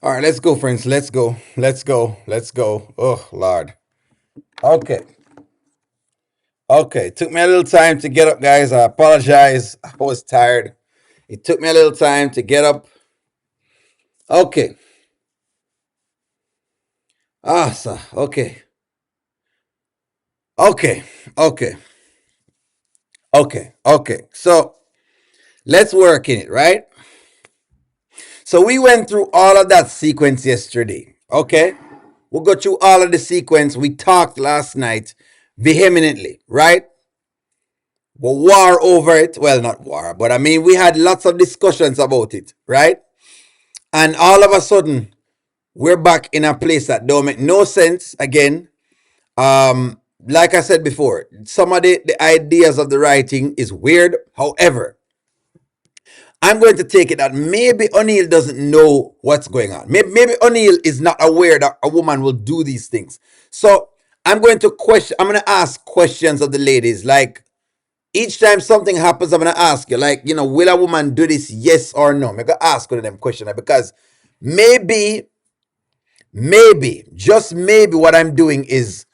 All right, let's go, friends. Let's go. Let's go. Let's go. Oh, Lord. Okay. Okay. Took me a little time to get up, guys. I apologize. I was tired. It took me a little time to get up. Okay. So, okay. Okay. Okay. Okay. Okay. So, let's work in it, right? So, we went through all of that sequence yesterday. Okay. We'll go through all of the sequence. We talked last night vehemently, right? War over it. Well, not war, but I mean, we had lots of discussions about it, right? And all of a sudden, we're back in a place that don't make no sense again. Like I said before, some of the ideas of the writing is weird. However, I'm going to take it that maybe O'Neill doesn't know what's going on. Maybe O'Neill is not aware that a woman will do these things. So I'm going to ask questions of the ladies. Like, each time something happens, I'm gonna ask you, like, will a woman do this? Yes or no? I'm gonna ask you them question because maybe, just maybe, what I'm doing is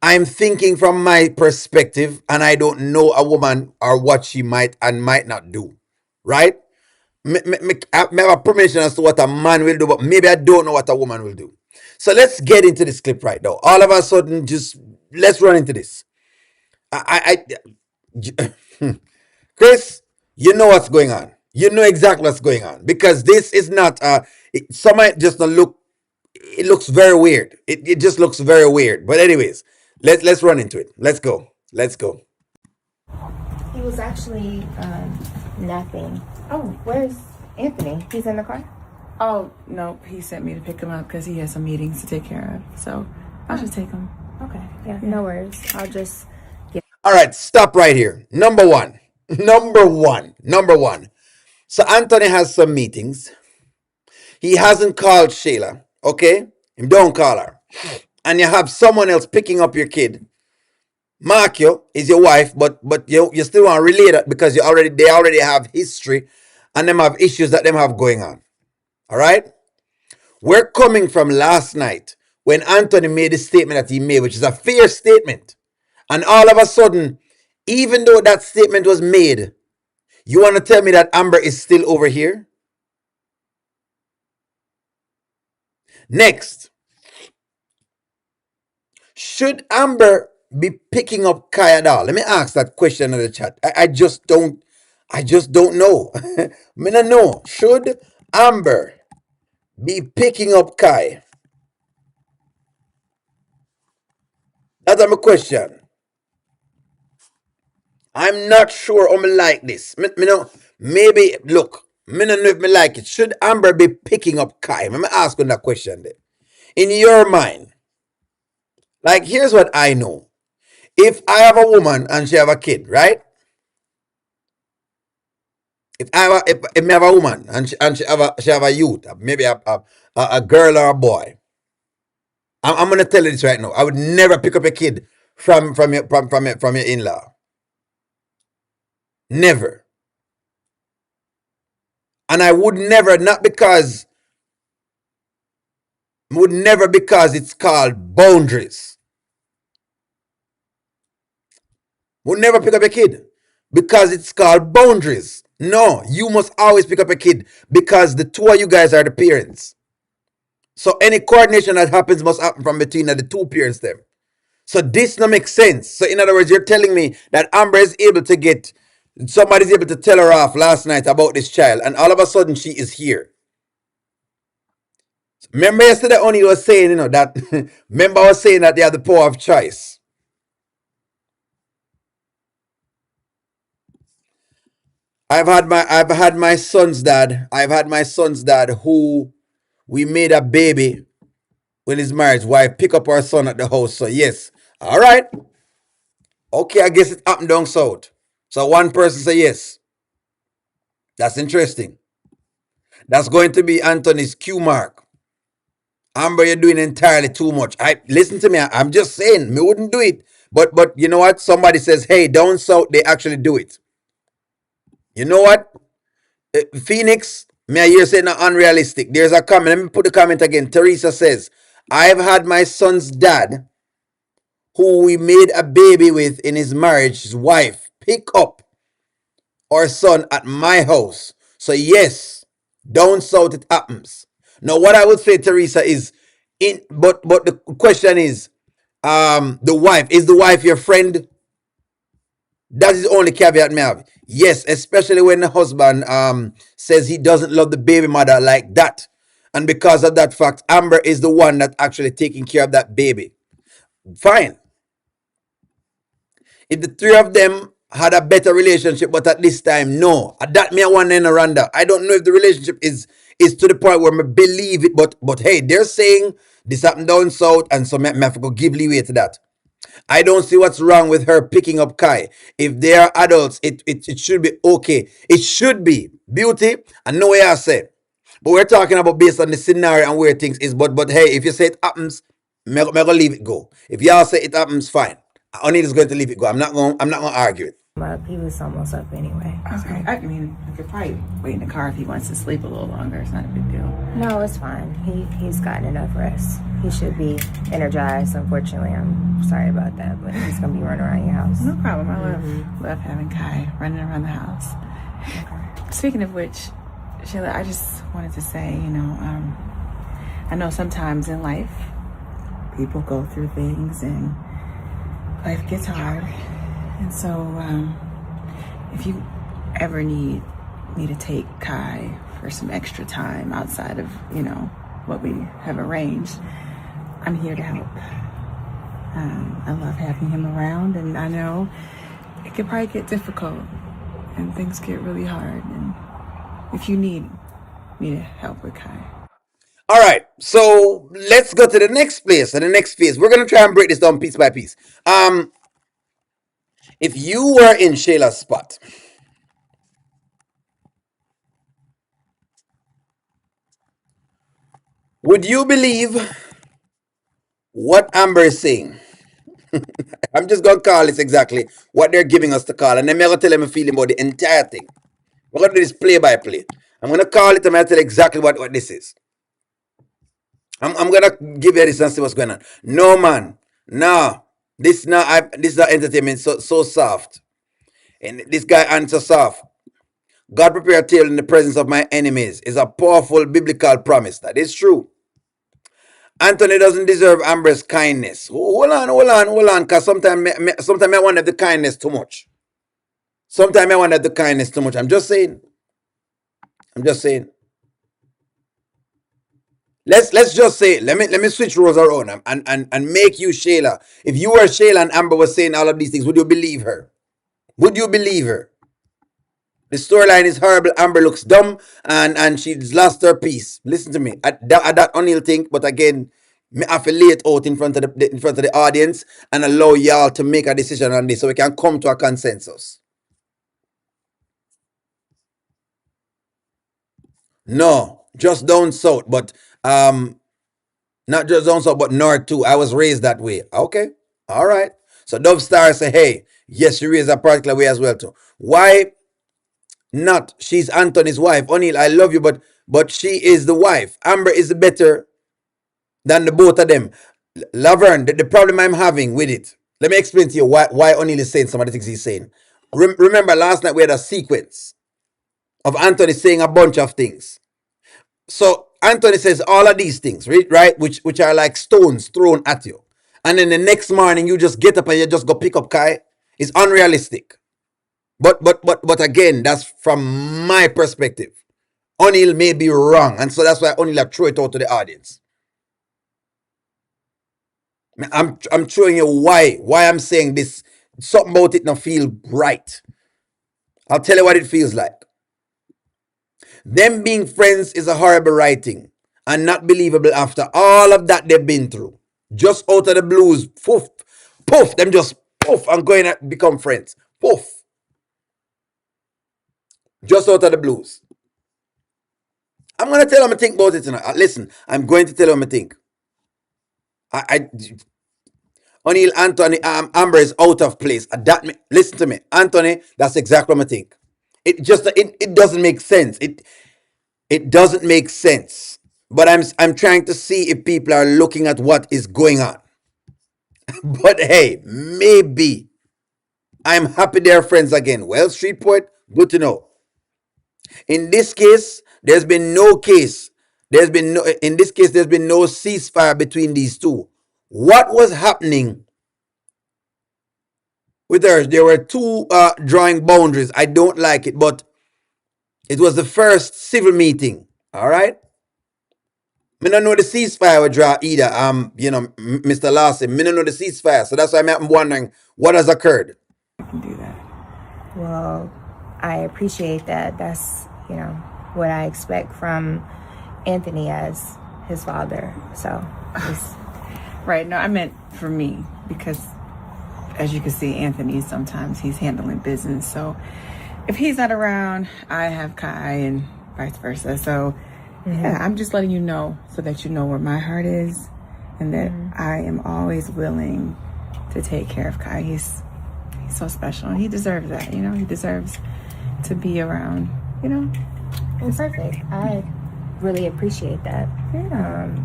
I'm thinking from my perspective, and I don't know a woman or what she might and might not do, right? I have a permission as to what a man will do, but maybe I don't know what a woman will do. So let's get into this clip right now. All of a sudden, just let's run into this. Chris, you know what's going on. You know exactly what's going on because this is not. Some might just not look. It looks very weird. It just looks very weird. But anyways, let's run into it. Let's go. Let's go. He was actually napping. Oh, where's Anthony? He's in the car? Oh, nope. He sent me to pick him up because he has some meetings to take care of. So I'll just take him. Okay, yeah, no worries. I'll just get. All right, stop right here. Number one. Number one. Number one. So Anthony has some meetings. He hasn't called Shayla. Okay, him don't call her, and you have someone else picking up your kid. Mark you is your wife, but you still want to relate it because they already have history, and them have issues that them have going on. All right, we're coming from last night when Anthony made the statement that he made, which is a fair statement, and all of a sudden, even though that statement was made, you want to tell me that Amber is still over here? Next, should Amber be picking up Kaya doll? Let me ask that question in the chat. I just don't know. Me no know. Should Amber be picking up Kai? That's my question. I'm not sure I'm like this. Me know, maybe look, me no know if me like it. Should Amber be picking up Kai? Let me ask you that question there. In your mind, like, here's what I know. If I have a woman and she have a kid, right? If me have a woman and she have a youth, maybe a girl or a boy, I'm gonna tell you this right now. I would never pick up a kid from your in-law. Never. And I would never, not because would never because it's called boundaries. Would never pick up a kid because it's called boundaries. No, you must always pick up a kid because the two of you guys are the parents. So any coordination that happens must happen from between the two parents them. So this no makes sense. So in other words, you're telling me that Amber is able to get somebody's able to tell her off last night about this child, and all of a sudden she is here. Remember yesterday only was saying, that remember I was saying that they have the power of choice. I've had my son's dad. I've had my son's dad who we made a baby when his marriage wife pick up our son at the house. So yes. All right. Okay, I guess it happened down south. So one person say yes. That's interesting. That's going to be Anthony's Q mark. Amber, you're doing entirely too much. I listen to me. I'm just saying, me wouldn't do it. But you know what? Somebody says, hey, down south, they actually do it. You know what? Phoenix, May I hear say not unrealistic? There's a comment. Let me put the comment again. Teresa says, I've had my son's dad, who we made a baby with in his marriage, his wife, pick up our son at my house. So yes, down south it happens. Now what I would say, Teresa, is but the question is, the wife, is the wife your friend? That is the only caveat may have. Yes, especially when the husband says he doesn't love the baby mother like that. And because of that fact, Amber is the one that actually taking care of that baby. Fine. If the three of them had a better relationship, but at this time, no. That me one and Randa. I don't know if the relationship is to the point where I believe it, but hey, they're saying this happened down south, and so me have to go give leeway to that. I don't see what's wrong with her picking up Kai. If they are adults, it should be okay. It should be. Beauty, I know what I say. But we're talking about based on the scenario and where things is. But hey, if you say it happens, me go leave it go. If y'all say it happens, fine. Only is going to leave it go. I'm not gonna argue it. Up. He was almost up anyway. Okay. I mean, I could probably wait in the car if he wants to sleep a little longer. It's not a big deal. No, it's fine. He's gotten enough rest. He should be energized. Unfortunately, I'm sorry about that, but he's gonna be running around your house. No problem. I love having Kai running around the house. Okay. Speaking of which, Shayla, I just wanted to say, I know sometimes in life people go through things and life gets hard. And so if you ever need me to take Kai for some extra time outside of, what we have arranged, I'm here to help. I love having him around, and I know it can probably get difficult and things get really hard. And if you need me to help with Kai. All right, so let's go to the next place and the next phase. We're gonna try and break this down piece by piece. If you were in Shayla's spot, would you believe what Amber is saying? I'm just gonna call this exactly what they're giving us to call, and then I'm gonna tell them a feeling about the entire thing. We're gonna do this play by play. I'm gonna call it and I'm gonna tell you exactly what this is. I'm gonna give you this and see what's going on. No man, no. This not entertainment so soft. And this guy answers soft. God prepare a table in the presence of my enemies is a powerful biblical promise. That is true. Anthony doesn't deserve Amber's kindness. Hold on. Because sometimes I wonder the kindness too much. Sometimes I wonder the kindness too much. I'm just saying. Let's just say, let me switch roles around and make you Shayla. If you were Shayla and Amber was saying all of these things, would you believe her? Would you believe her? The storyline is horrible. Amber looks dumb and she's lost her peace. Listen to me. At that O'Neill thing, but again, me have to lay it out in front of the audience and allow y'all to make a decision on this so we can come to a consensus. No, just down south, but not just down south, but north too. I was raised that way. Okay, all right. So Dove Star say, hey, yes, you raised a particular way as well too. Why not? She's Anthony's wife. O'Neill, I love you, but she is the wife. Amber is better than the both of them. Laverne, the problem I'm having with it. Let me explain to you why O'Neill is saying some of the things he's saying. Remember last night we had a sequence of Anthony saying a bunch of things. So Anthony says all of these things, right? Which are like stones thrown at you. And then the next morning you just get up and you just go pick up Kai. It's unrealistic. But again, that's from my perspective. O'Neill may be wrong, and so that's why O'Neill have throw it out to the audience. I'm showing you why I'm saying this. Something about it not feel right. I'll tell you what it feels like. Them being friends is a horrible writing and not believable after all of that they've been through. Just out of the blues, poof, poof, them just poof and going to become friends. Poof. Just out of the blues. I'm going to tell them I think about it tonight. Listen, I'm going to tell them I think. O'Neill, Anthony, Amber is out of place. Listen to me. Anthony, that's exactly what I think. It doesn't make sense. It doesn't make sense. But I'm trying to see if people are looking at what is going on. But hey, maybe I'm happy they're friends again. Well, Street Poet, good to know. In this case, there's been no case. There's been no in this case, there's been no ceasefire between these two. What was happening with her? There were two drawing boundaries. I don't like it, but it was the first civil meeting. All right. Me don't know the ceasefire would draw either. Mr. Lawson, me don't know the ceasefire, so that's why I'm wondering what has occurred. I can do that. Well, I appreciate that. That's, what I expect from Anthony as his father. So, Right. No, I meant for me because, as you can see, Anthony sometimes he's handling business. So, if he's not around, I have Kai and vice versa. So, yeah, I'm just letting you know so that you know where my heart is, and that I am always willing to take care of Kai. He's so special, and he deserves that. He deserves to be around. Well, perfect. I really appreciate that. Yeah.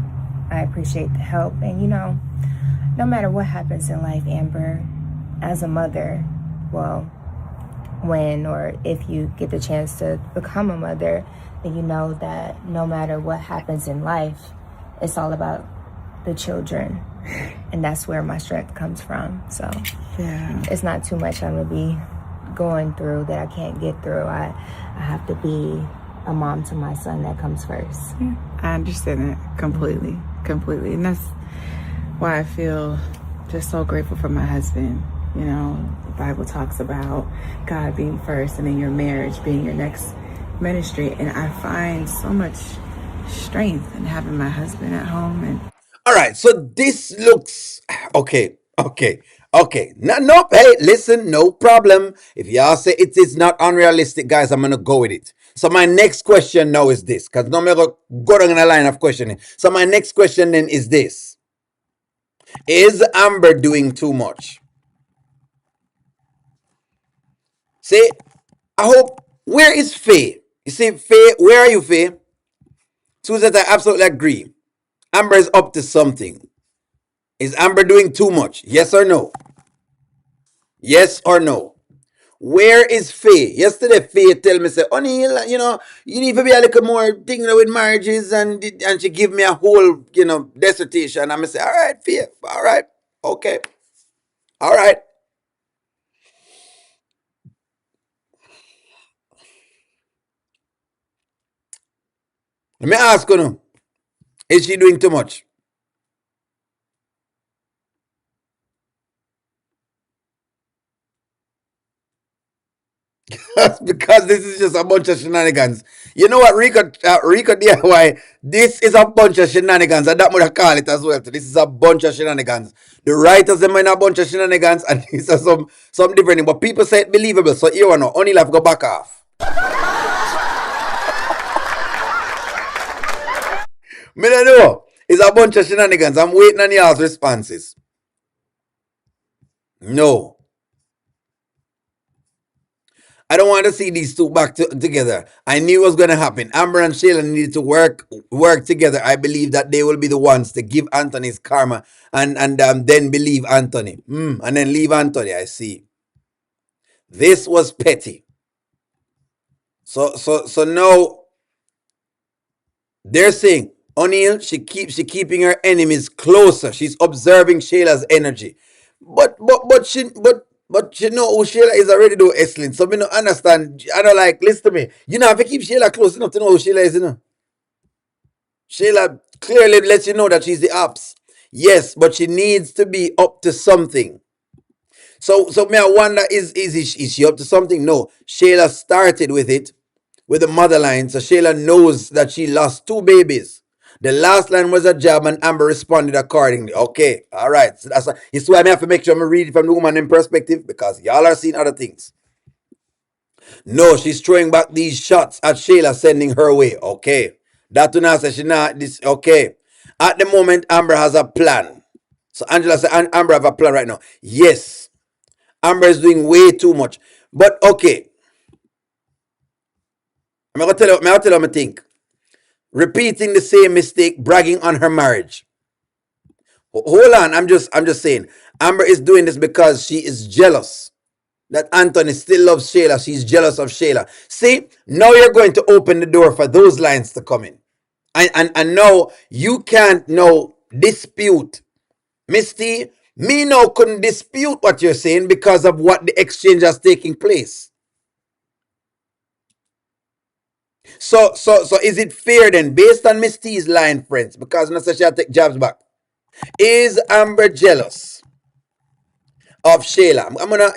I appreciate the help. And, no matter what happens in life, Amber, as a mother, well, when or if you get the chance to become a mother, then you know that no matter what happens in life, it's all about the children. And that's where my strength comes from. So Yeah. it's not too much I'm going to be going through that I can't get through. I have to be a mom to my son. That comes first. Yeah, I understand that completely. And that's why I feel just so grateful for my husband. The Bible talks about God being first and then your marriage being your next ministry. And I find so much strength in having my husband at home. And All right, so this looks okay. No, hey, listen, no problem. If y'all say it is not unrealistic, guys, I'm gonna go with it. So my next question now is this, because no matter go down in a line of questioning. So my next question then is this: is Amber doing too much? See, I hope. Where is Faye? You see, Faye, where are you, Faye? Susan, I absolutely agree. Amber is up to something. Is Amber doing too much? Yes or no? Yes or no? Where is Faye? Yesterday, Faye tell me, say, honey, you need to be a little more thing with marriages, and she give me a whole, dissertation. And I say, all right, Faye, all right, okay, all right. Let me ask you, is she doing too much? Because this is just a bunch of shenanigans. You know what, Rico DIY? This is a bunch of shenanigans, and that would call it as well. So this is a bunch of shenanigans. The writers them in a bunch of shenanigans, and these are some different thing. But people say it believable. So you know, only have to go back off. Me don't know. It's a bunch of shenanigans. I'm waiting on y'all's responses. No. I don't want to see these two back together. I knew it was going to happen. Amber and Shayla needed to work together. I believe that they will be the ones to give Anthony's karma and then believe Anthony. And then leave Anthony. I see. This was petty. So now they're saying O'Neill, she keeping her enemies closer. She's observing Shayla's energy. But she know who Shayla is already do excellent. So me no understand. I don't like listen to me. You know, if you keep Shayla close enough to know who Shayla is, Shayla clearly lets you know that she's the ops. Yes, but she needs to be up to something. So me I wonder is she up to something? No. Shayla started with it with the mother line, so Shayla knows that she lost two babies. The last line was a jab, and Amber responded accordingly. Okay, all right. So it's why I have to make sure I read it from the woman in perspective, because y'all are seeing other things. No, she's throwing back these shots at Shayla, sending her way. Okay, that to now say she not this. Okay, at the moment Amber has a plan. So Angela said Amber have a plan right now. Yes, Amber is doing way too much. But okay, I'm gonna tell you what I think. repeating the same mistake, bragging on her marriage. Hold on, I'm just saying. Amber is doing this because she is jealous that Anthony still loves Shayla. She's jealous of Shayla. See, now you're going to open the door for those lines to come in. And now you can't now dispute. Misty, me now couldn't dispute what you're saying because of what the exchange has taking place. So is it fair then, based on Miss T's line, friends? Because not such a take jabs back. Is Amber jealous of Shayla? I'm gonna,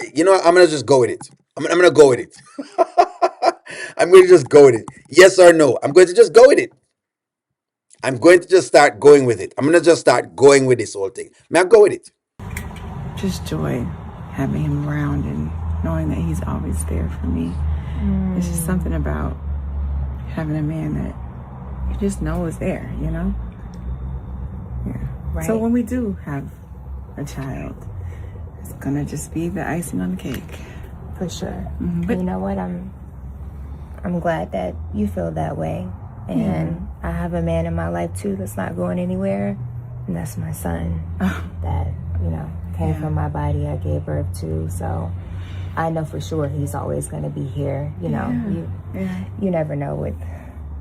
I'm gonna just go with it. I'm gonna go with it. I'm going to just go with it. Yes or no? I'm going to just go with it. I'm going to just start going with it. I'm going to just start going with this whole thing. May I go with it? Just joy having him around and knowing that he's always there for me. It's just something about having a man that you just know is there, you know? Yeah. Right. So when we do have a child, it's gonna just be the icing on the cake. For sure. But you know what? I'm glad that you feel that way. And I have a man in my life too that's not going anywhere. And that's my son that, came from my body. I gave birth to. So I know for sure he's always going to be here. You never know with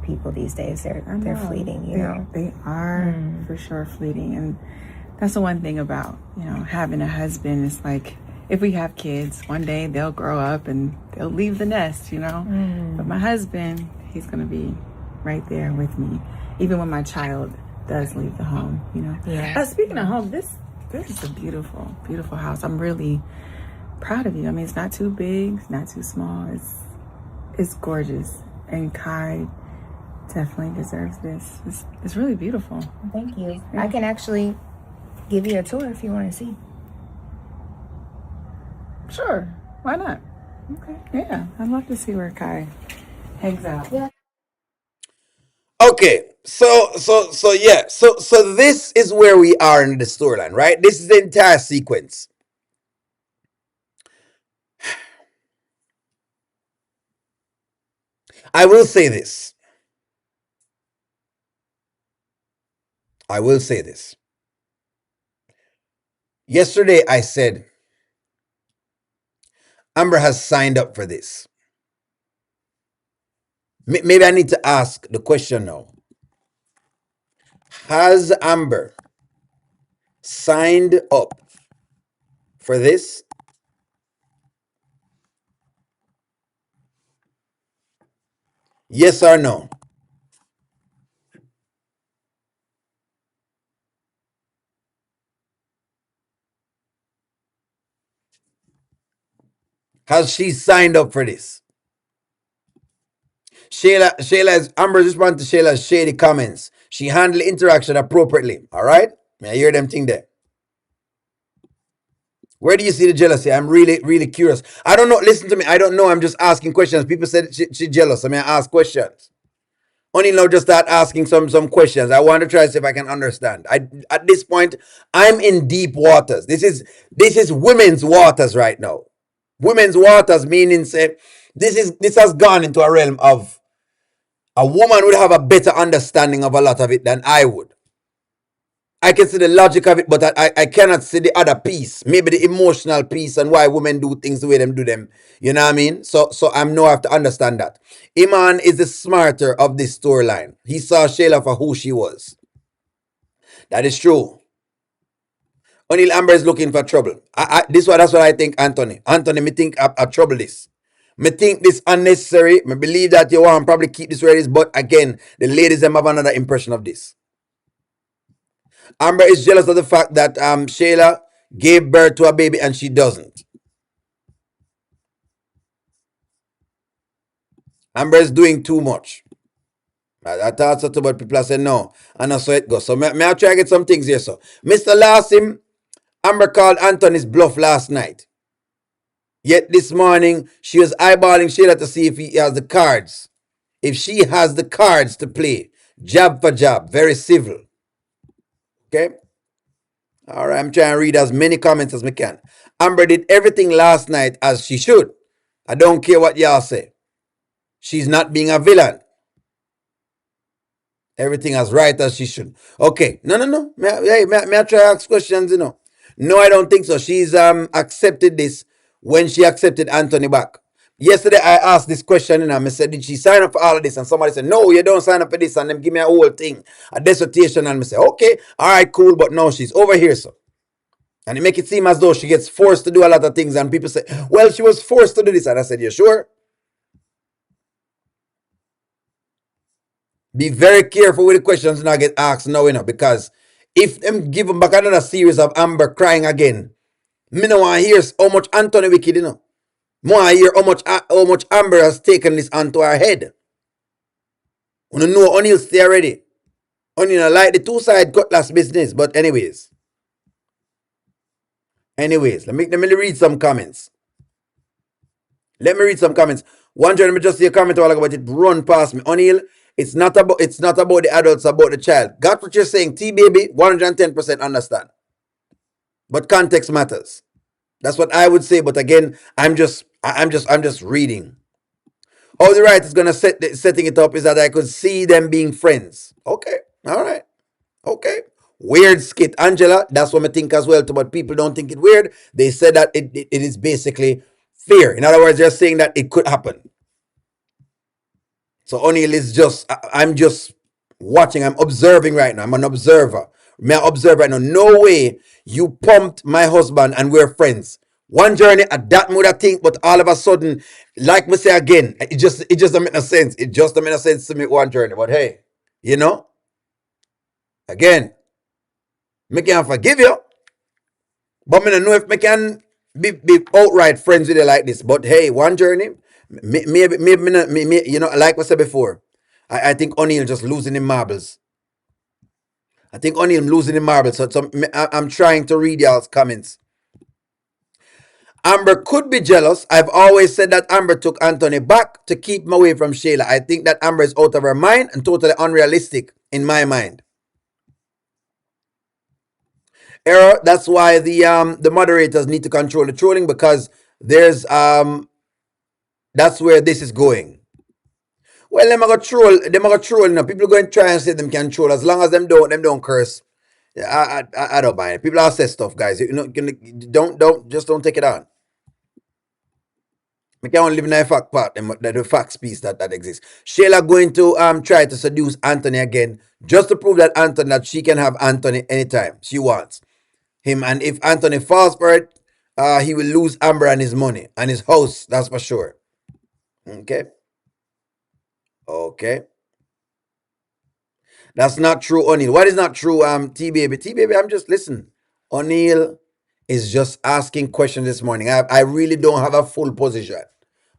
people these days. They're fleeting, They are for sure fleeting. And that's the one thing about, having a husband. It's like, if we have kids, one day they'll grow up and they'll leave the nest, But my husband, he's going to be right there with me, even when my child does leave the home, Yeah. Speaking of home, this is a beautiful, beautiful house. I'm really proud of you. I mean, it's not too big, it's not too small. It's gorgeous. And Kai definitely deserves this. It's really beautiful. Thank you. Yeah. I can actually give you a tour if you want to see. Sure. Why not? Okay. Yeah. I'd love to see where Kai hangs out. Yeah. Okay. So this is where we are in the storyline, right? This is the entire sequence. I will say this. Yesterday I said Amber has signed up for this. Maybe I need to ask the question now. Has Amber signed up for this? Yes or no? Has she signed up for this? Shayla's Amber's response to Shayla's shady comments. She handled interaction appropriately. All right? May I hear them thing there? Where do you see the jealousy? I'm really, really curious. I don't know. Listen to me. I don't know. I'm just asking questions. People said she's jealous. I mean, I ask questions. Only now just start asking some questions. I want to try to see if I can understand. At this point, I'm in deep waters. This is women's waters right now. Women's waters meaning say this has gone into a realm of a woman would have a better understanding of a lot of it than I would. I can see the logic of it, but I cannot see the other piece. Maybe the emotional piece and why women do things the way them do them. You know what I mean? So I'm now have to understand that. Iman is the smarter of this storyline. He saw Shayla for who she was. That is true. O'Neal Amber is looking for trouble. That's what I think, Anthony. Anthony, me think I trouble this. Me think this unnecessary. Me believe that you want probably keep this where it is, but again, the ladies them have another impression of this. Amber is jealous of the fact that Shayla gave birth to a baby and she doesn't. Amber is doing too much. I thought so too, but people are saying no. And that's how it goes. So may I try to get some things here. So Mr. Lassim, Amber called Anthony's bluff last night. Yet this morning, she was eyeballing Shayla to see if he has the cards. If she has the cards to play. Jab for jab. Very civil. Okay? All right, I'm trying to read as many comments as we can. Amber did everything last night as she should. I don't care what y'all say. She's not being a villain. Everything as right as she should. Okay. No, no, no. May I try ask questions, you know? No, I don't think so. She's accepted this when she accepted Anthony back. Yesterday I asked this question and I said, did she sign up for all of this? And somebody said, no, you don't sign up for this. And then give me a whole thing, a dissertation. And I say, okay, all right, cool. But no, she's over here, so. And it make it seem as though she gets forced to do a lot of things. And people say, well, she was forced to do this. And I said, you sure? Be very careful with the questions now get asked now, you know, because if them give them back another series of Amber crying again, me no want to hear how much Anthony wicked, you know. More I hear how much Amber has taken this onto her head. You know O'Neal stay already. O'Neal like the two side cutlass business. But anyways, let me read some comments. Let me read some comments. One gentleman me just see a comment all about it run past me. O'Neal, it's not about the adults, about the child. Got what you're saying, T baby, 110% understand. But context matters. That's what I would say. But again, I'm just reading. How the writer is gonna setting it up is that I could see them being friends. Okay, all right, okay. Weird skit, Angela. That's what I think as well too. But people don't think it weird. They said that it is basically fear. In other words, they're saying that it could happen. So O'Neal is just, I'm just watching, I'm observing right now. I'm an observer. May I observe right now? No way you pumped my husband and we're friends. One journey at that mood I think, but all of a sudden, like me say again, it just don't make no sense. It just don't make no sense to me one journey. But hey, you know, again, me can forgive you, but me don't know if me can be outright friends with you like this. But hey, one journey, maybe, you know, like I said before, I think O'Neal just losing in marbles. I think O'Neal losing in marbles. So I'm trying to read y'all's comments. Amber could be jealous. I've always said that Amber took Anthony back to keep him away from Shayla. I think that Amber is out of her mind and totally unrealistic in my mind. Error. That's why the moderators need to control the trolling, because there's that's where this is going. Well, them are gonna troll now. People going to try and say them can troll as long as them don't curse. I don't mind it. People are say stuff, guys. You know, don't take it on. We can only live in the fact part, the facts piece that exists. Shayla going to try to seduce Anthony again, just to prove that she can have Anthony anytime she wants him. And if Anthony falls for it, he will lose Amber and his money and his house. That's for sure. Okay. Okay. That's not true, O'Neal. What is not true, T baby? T baby, I'm just listen. O'Neal is just asking questions this morning. I really don't have a full position.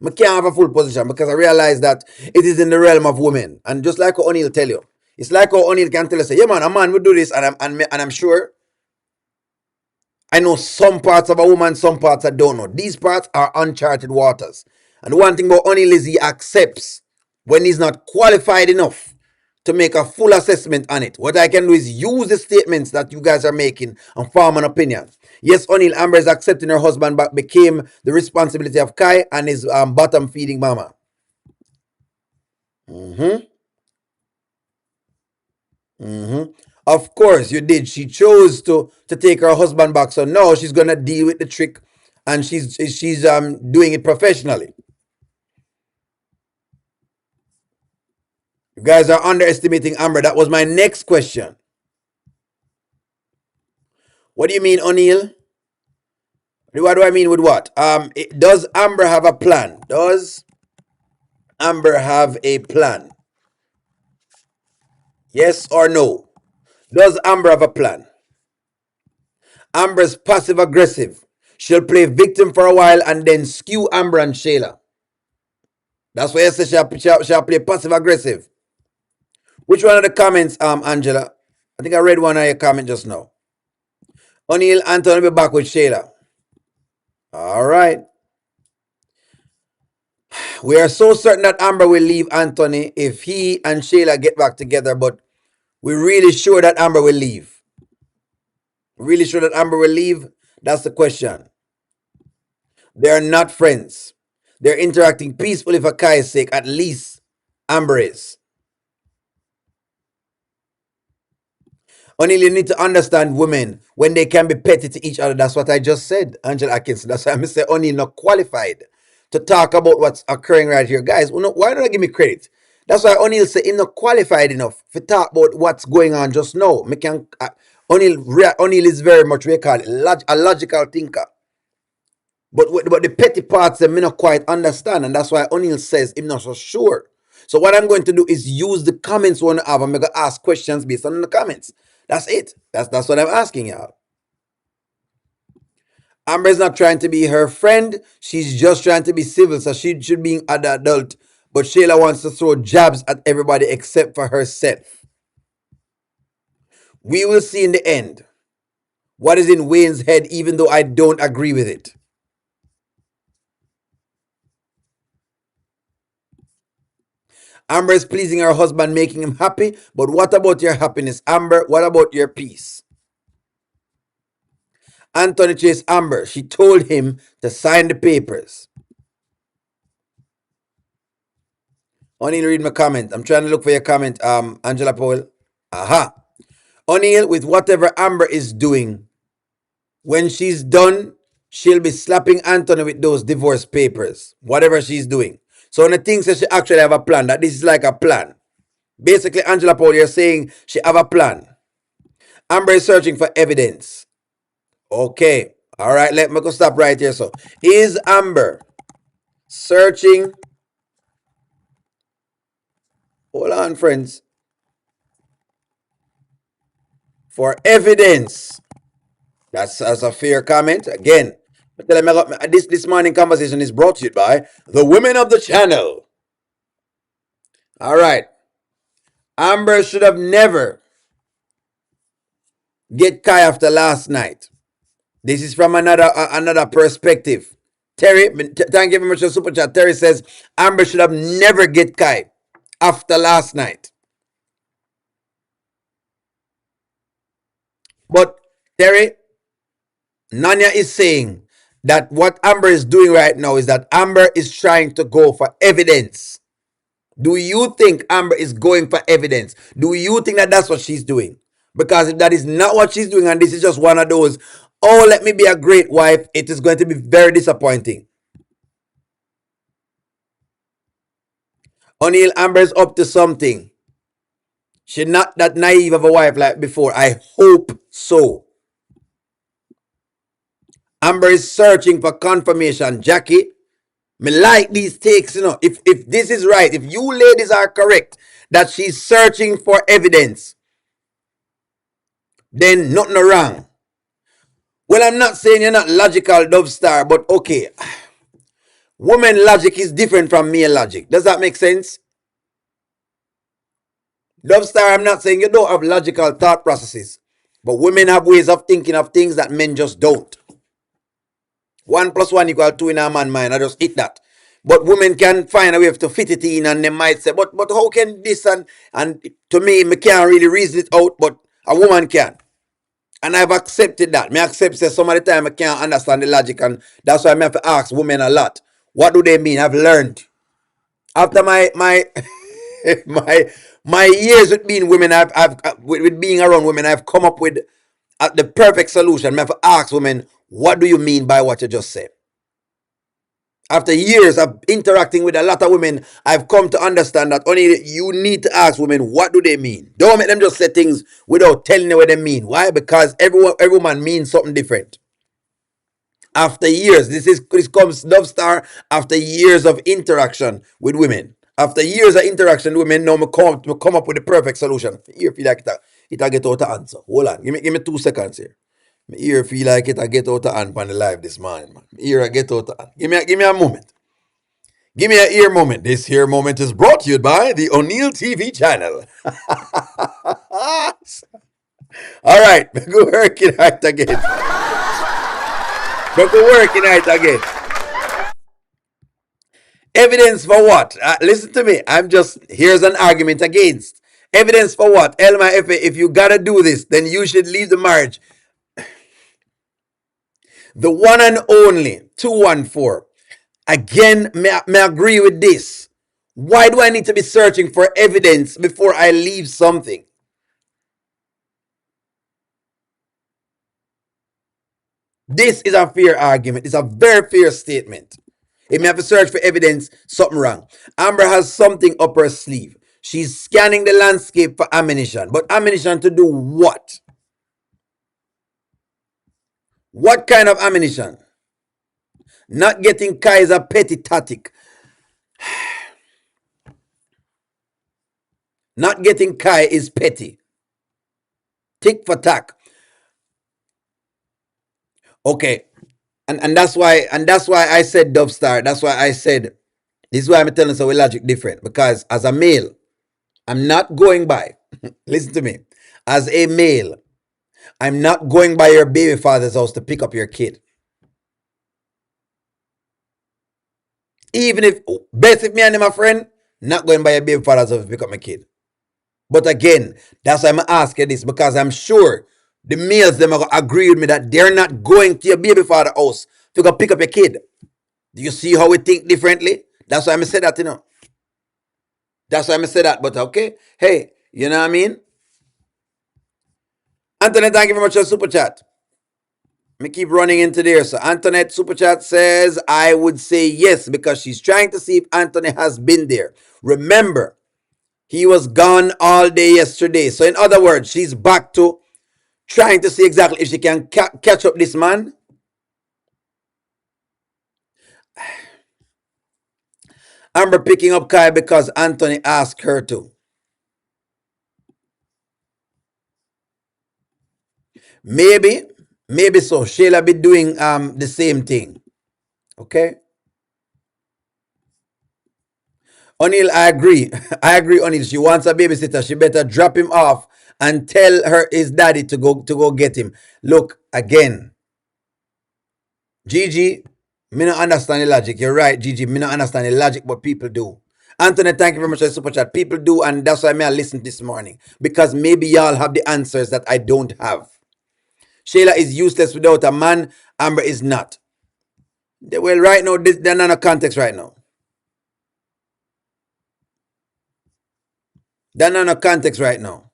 I can't have a full position because I realize that it is in the realm of women. And just like O'Neal tell you, it's like how O'Neal can tell us, say, yeah man, a man will do this, and I'm sure I know some parts of a woman, some parts I don't know. These parts are uncharted waters. And the one thing about O'Neal is he accepts when he's not qualified enough to make a full assessment on it. What I can do is use the statements that you guys are making and form an opinion. Yes, O'Neal, Amber is accepting her husband back became the responsibility of Kai and his bottom feeding mama. Of course you did. She chose to take her husband back. So now she's gonna deal with the trick, and she's doing it professionally. You guys are underestimating Amber. That was my next question. What do you mean, O'Neal? What do I mean with what? Does Amber have a plan? Does Amber have a plan? Yes or no? Does Amber have a plan? Amber's passive aggressive. She'll play victim for a while and then skew Amber and Shayla. That's why I say she'll play passive aggressive. Which one of the comments, Angela? I think I read one of your comment just now. O'Neal, Anthony will be back with Shayla. All right. We are so certain that Amber will leave Anthony if he and Shayla get back together, but we're really sure that Amber will leave. Really sure that Amber will leave? That's the question. They're not friends. They're interacting peacefully for Kai's sake. At least Amber is. Only you need to understand women when they can be petty to each other. That's what I just said, Angela Atkinson. That's why I'm saying only not qualified to talk about what's occurring right here. Guys, why don't I give me credit? That's why O'Neill say he's not qualified enough to talk about what's going on just now. Me can, O'Neill is very much, we call it, a logical thinker. But the petty parts that me not quite understand, and that's why O'Neill says I'm not so sure. So what I'm going to do is use the comments one have. I'm gonna ask questions based on the comments. That's it. That's what I'm asking y'all. Amber is not trying to be her friend. She's just trying to be civil, so she should be an adult. But Shayla wants to throw jabs at everybody except for herself. We will see in the end what is in Wayne's head, even though I don't agree with it. Amber is pleasing her husband, making him happy. But what about your happiness, Amber? What about your peace? Anthony chased Amber. She told him to sign the papers. O'Neill, read my comment. I'm trying to look for your comment, Angela Powell. Aha. O'Neill, with whatever Amber is doing, when she's done, she'll be slapping Anthony with those divorce papers. Whatever she's doing. So on the things that she actually have a plan, that this is like a plan. Basically, Angela Paul, you're saying she have a plan. Amber is searching for evidence. Okay. All right, let me go stop right here. So, is Amber searching? Hold on, friends. For evidence. That's a fair comment. Again, this morning conversation is brought to you by the women of the channel. All right. Amber should have never get Kai after last night. This is from another perspective. Terry, thank you very much for super chat. Terry says Amber should have never get Kai after last night. But Terry, Nanya is saying that what Amber is doing right now is that Amber is trying to go for evidence. Do you think Amber is going for evidence? Do you think that that's what she's doing? Because if that is not what she's doing, and this is just one of those, oh, let me be a great wife, it is going to be very disappointing. O'Neill, Amber is up to something. She's not that naive of a wife like before. I hope so. Amber is searching for confirmation. Jackie, me like these takes, you know. If this is right, if you ladies are correct, that she's searching for evidence, then nothing wrong. Well, I'm not saying you're not logical, Dove Star, but okay. Woman logic is different from male logic. Does that make sense? Dove Star, I'm not saying you don't have logical thought processes, but women have ways of thinking of things that men just don't. 1 + 1 = 2 in a man's mind. I just hit that. But women can find a way to fit it in, and they might say, but how can this, and to me can't really reason it out, but a woman can. And I've accepted that. I accept that some of the time I can't understand the logic, and that's why I have to ask women a lot. What do they mean? I've learned. After my my years with being women, with being around women, I've come up with the perfect solution. I have to ask women, what do you mean by what you just said? After years of interacting with a lot of women, I've come to understand that only you need to ask women, what do they mean? Don't make them just say things without telling you what they mean. Why? Because every woman means something different. After years, this comes Dove Star after years of interaction with women. After years of interaction with women, now I come up with the perfect solution. Here feel like it'll get out of answer. Hold on, give me 2 seconds here. My ear feel like it I get out of hand on the live this morning, man. My ear I get out of hand. Give me a moment. Give me an ear moment. This here moment is brought to you by the O'Neill TV channel. All right, go working out again. Go working out again. Evidence for what? Listen to me. Here's an argument against. Evidence for what? Elma, if you gotta do this, then you should leave the marriage. The one and only 214. Again, may I agree with this. Why do I need to be searching for evidence before I leave something? This is a fair argument. It's a very fair statement. If you have to search for evidence, something wrong. Amber has something up her sleeve. She's scanning the landscape for ammunition. But ammunition to do what? What kind of ammunition? Not getting Kai is a petty tactic. Not getting Kai is petty. Tick for tack. Okay. And that's why I said Dove Star. That's why I said this is why I'm telling you so we logic different. Because as a male, I'm not going by. Listen to me. As a male, I'm not going by your baby father's house to pick up your kid. Even if best if me and him a friend, not going by your baby father's house to pick up my kid. But again, that's why I'm asking this because I'm sure the males them are gonna agree with me that they're not going to your baby father's house to go pick up your kid. Do you see how we think differently? That's why I'm say that, you know. That's why I'm say that. But okay, hey, you know what I mean? Anthony, thank you very much for the super chat. Let me keep running into there. So Antoinette Super Chat says, I would say yes because she's trying to see if Anthony has been there. Remember, he was gone all day yesterday. So in other words, she's back to trying to see exactly if she can catch up this man. Amber picking up Kai because Anthony asked her to. Maybe so. Shayla be doing the same thing. Okay. O'Neill, I agree. I agree, O'Neill. She wants a babysitter. She better drop him off and tell her his daddy to go get him. Look, again, Gigi, me not understand the logic. You're right, Gigi. Me not understand the logic, but people do. Anthony, thank you very much for the super chat. People do, and that's why I listen this morning. Because maybe y'all have the answers that I don't have. Shayla is useless without a man. Amber is not. Well, right now, they're not in a context right now. They're not in a context right now.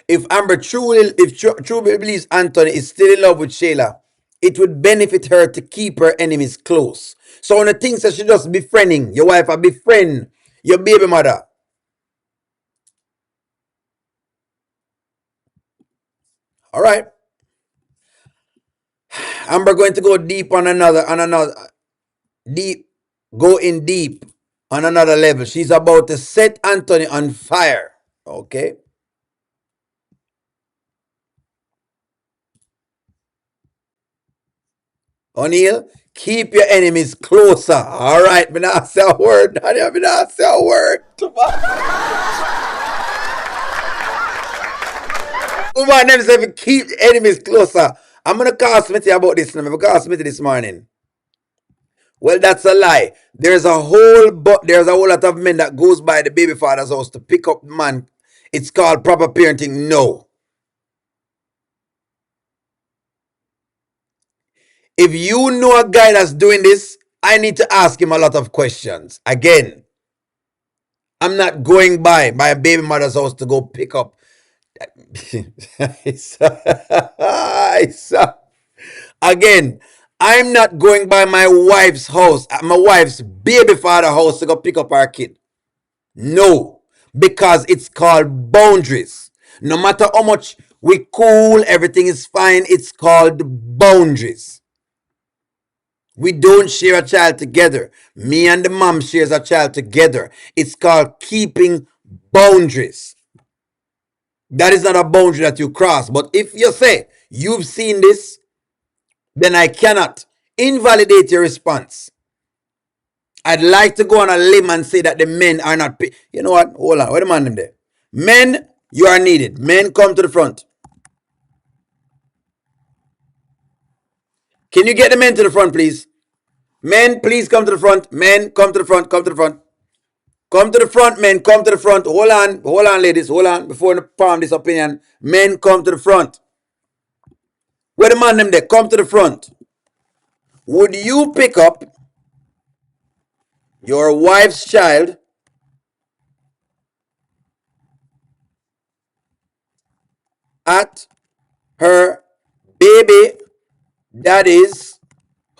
If Amber truly believes Anthony is still in love with Shayla, it would benefit her to keep her enemies close. So one of the things that she just befriending your wife, or befriend your baby mother. All right. Amber going to go deep on another deep, go in deep on another level. She's about to set Anthony on fire. Okay. O'Neill, keep your enemies closer. All right, me not say a word. Me not say a word. Woman, them say keep the enemies closer. I'm gonna call Smithy about this. I'm gonna call Smithy this morning. Well, that's a lie. There's a whole lot of men that goes by the baby father's house to pick up man. It's called proper parenting. No. If you know a guy that's doing this, I need to ask him a lot of questions. Again, I'm not going by my baby mother's house to go pick up. Again, I'm not going by my wife's house, my wife's baby father house to go pick up our kid. No, because it's called boundaries. No matter how much we cool, everything is fine. It's called boundaries. We don't share a child together. Me and the mom shares a child together. It's called keeping boundaries. That is not a boundary that you cross. But if you say you've seen this, then I cannot invalidate your response. I'd like to go on a limb and say that the men are not. You know what? Hold on. Where the man them there? Men, you are needed. Men, come to the front. Can you get the men to the front, please? Men, please come to the front. Men, come to the front. Come to the front. Come to the front, men. Come to the front. Hold on, ladies. Hold on. Before I form this opinion, men, come to the front. Where the man them there? Come to the front. Would you pick up your wife's child at her baby daddy's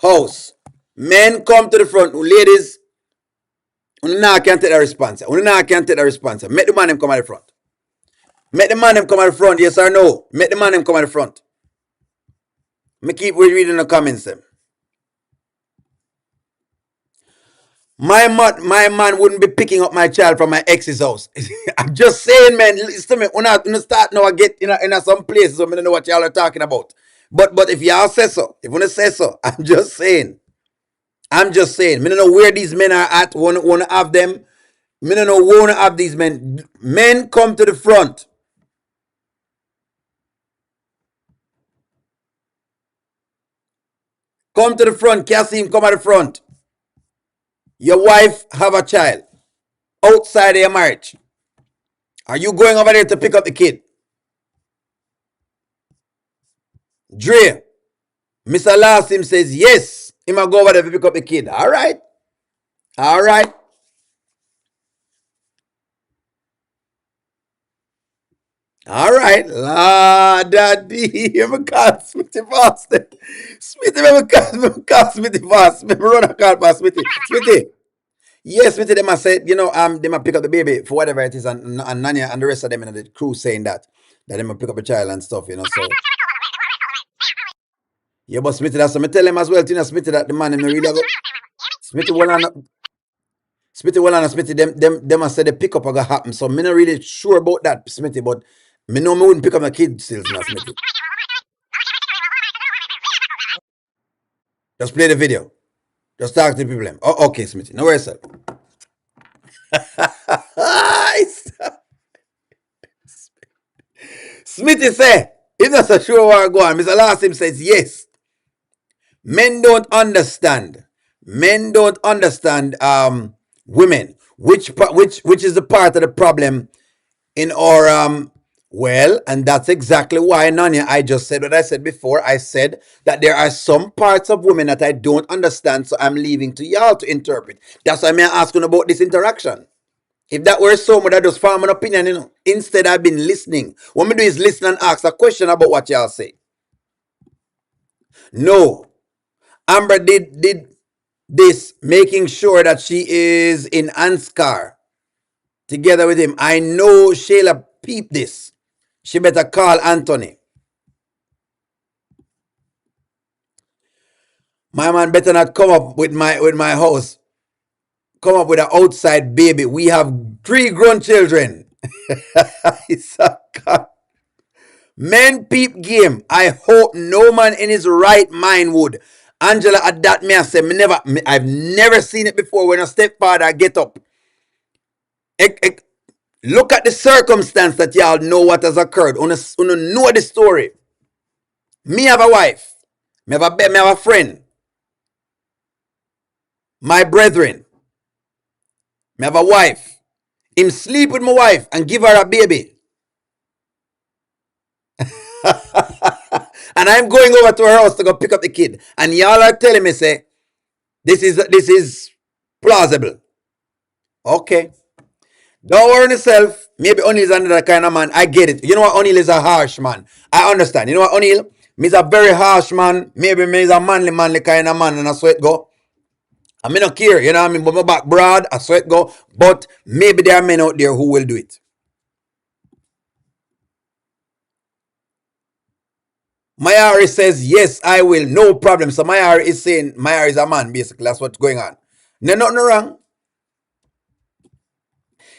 house. Men come to the front. Ladies, you now can't take the response. You now can't take the response. Make the man them come at the front. Make the man them come at the front, yes or no? Make the man them come at the front. Me keep reading the comments them. My man wouldn't be picking up my child from my ex's house. I'm just saying, man. Listen to me. When I start now, I get in some places, so I don't know what y'all are talking about. But if y'all say so, if you want to say so, I'm just saying. I'm just saying. Me don't know where these men are at. Want to have them. Me don't know want to have these men. Men come to the front. Come to the front. Kasim, come at the front. Your wife have a child outside of your marriage. Are you going over there to pick up the kid? Dre, Mr. Lassim says yes. He might go over there to pick up the kid. All right. All right. All right. La daddy. You call Smithy fast. Smithy, me call Smithy fast. Me run a call for Smithy. Smithy. Yes, Smithy, they must say, they might pick up the baby for whatever it is, and Nanya and the rest of them in the crew saying that they might pick up a child and stuff, so. Yeah, but Smithy, that's what I tell him as well, Smithy, that the man in the really go. Smithy, Smithy, them must say the pickup are gonna happen. So me not really sure about that, Smithy, but me know me wouldn't pick up my kid still, Smithy. Just play the video. Just talk to the people. Oh, okay, Smithy. No worries, sir. Smithy say, he's not so sure where I go on. Mr. Lassim says yes. Men don't understand. Men don't understand women. Which is the part of the problem in our well, and that's exactly why, Nanya, I just said what I said before. I said that there are some parts of women that I don't understand, so I'm leaving to y'all to interpret. That's why I'm asking about this interaction. If that were so, would I just form an opinion, Instead, I've been listening. What me do is listen and ask a question about what y'all say. No. Amber did this, making sure that she is in Anscar together with him. I know Shayla peeped this. She better call Anthony. My man better not come up with my house. Come up with an outside baby. We have 3 grown children. It's a God. Men peep game. I hope no man in his right mind would. Angela, at that me I say, I've never seen it before when a stepfather get up. Look at the circumstance that y'all know what has occurred. Una know the story. Me have a wife. Me have a friend. My brethren. Me have a wife. Him sleep with my wife and give her a baby. And I'm going over to her house to go pick up the kid. And y'all are telling me, say, this is plausible. Okay. Don't worry yourself. Maybe O'Neill is another kind of man. I get it. You know what? O'Neill is a harsh man. I understand. You know what, O'Neill? Me's a very harsh man. Maybe me is a manly kind of man, and I saw it go. I mean, not care, you know what I mean? But my back broad, I saw it go. But maybe there are men out there who will do it. Mayari says, yes, I will. No problem. So Mayari is saying, Mayari is a man, basically. That's what's going on. There's nothing wrong.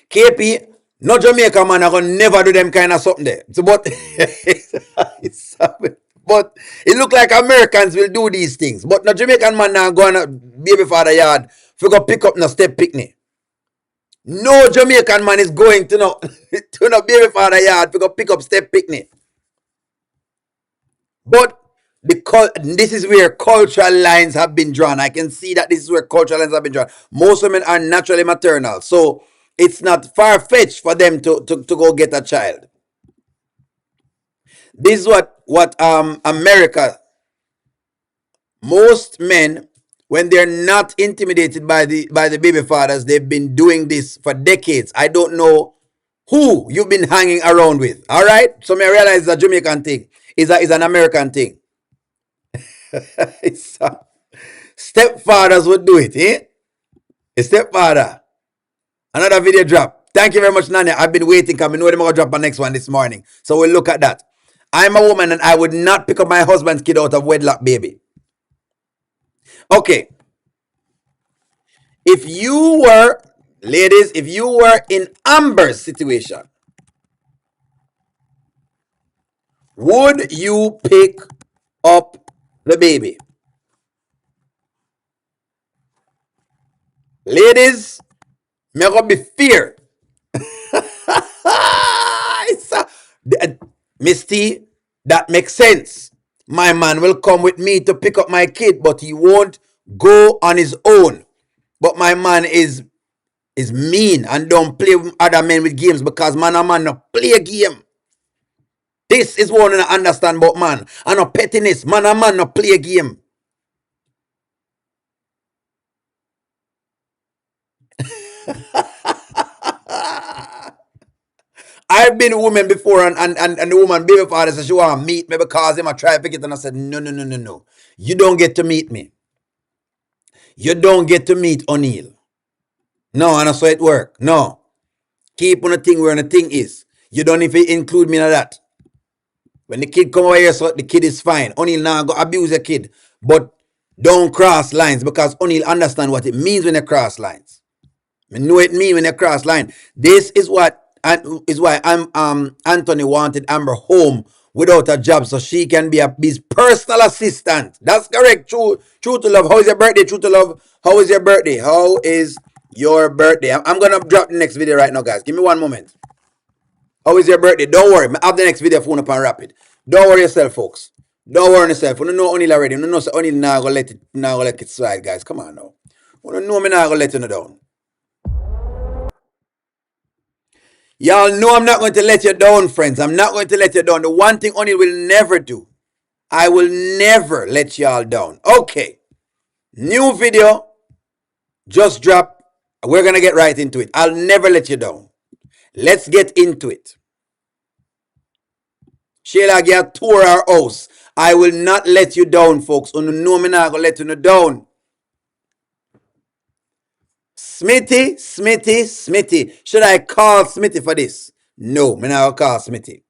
KP, no Jamaica man are gonna never do them kind of something there. So, but but it look like Americans will do these things. But no Jamaican man now go on a baby father yard for go pick up no step picnic. No Jamaican man is going to no to no baby father yard for go pick up step picnic. But this is where cultural lines have been drawn. I can see that this is where cultural lines have been drawn. Most women are naturally maternal. So it's not far-fetched for them to go get a child. This is what America, most men, when they're not intimidated by the baby fathers, they've been doing this for decades. I don't know who you've been hanging around with. All right. So me realize it's a Jamaican thing. It's an American thing. Stepfathers would do it, eh? A stepfather. Another video drop. Thank you very much, Nanya. I've been waiting because I know they're going to drop a next one this morning. So we'll look at that. I'm a woman and I would not pick up my husband's kid out of wedlock, baby. Okay. If you were, ladies, if you were in Amber's situation, would you pick up the baby? Ladies, may God be fear. Misty, that makes sense. My man will come with me to pick up my kid, but he won't go on his own. But my man is mean and don't play with other men with games because man and man no play a game. This is what I understand about man. And no pettiness. Man and man no play a game. I've been a woman before and the woman baby father said she want to meet me because him a try to pick it and I said no. You don't get to meet me. You don't get to meet O'Neill. No, and that's how it work. No. Keep on the thing where the thing is. You don't even include me in that. When the kid come over here, so the kid is fine. O'Neill now go abuse the kid. But don't cross lines because O'Neill understand what it means when you cross lines. I know it mean when you cross line. This is what is why Anthony wanted Amber home without a job so she can be his personal assistant. That's correct. True to love. How is your birthday? True to love. How is your birthday? How is your birthday? I'm gonna drop the next video right now, guys. Give me one moment. How is your birthday? Don't worry. I have the next video phone up and rapid. Don't worry yourself, folks. Don't worry yourself. You know O'Neill already. You know so O'Neill now gonna let it slide, guys. Come on now. You know me now gonna let you know down. Y'all know I'm not going to let you down, friends. I'm not going to let you down. The one thing O'Neill will never do, I will never let y'all down. Okay. New video just dropped. We're going to get right into it. I'll never let you down. Let's get into it. Shayla get tour our house. I will not let you down, folks. You know me not going to let you down. Smitty. Should I call Smitty for this? No, me not going to call Smitty.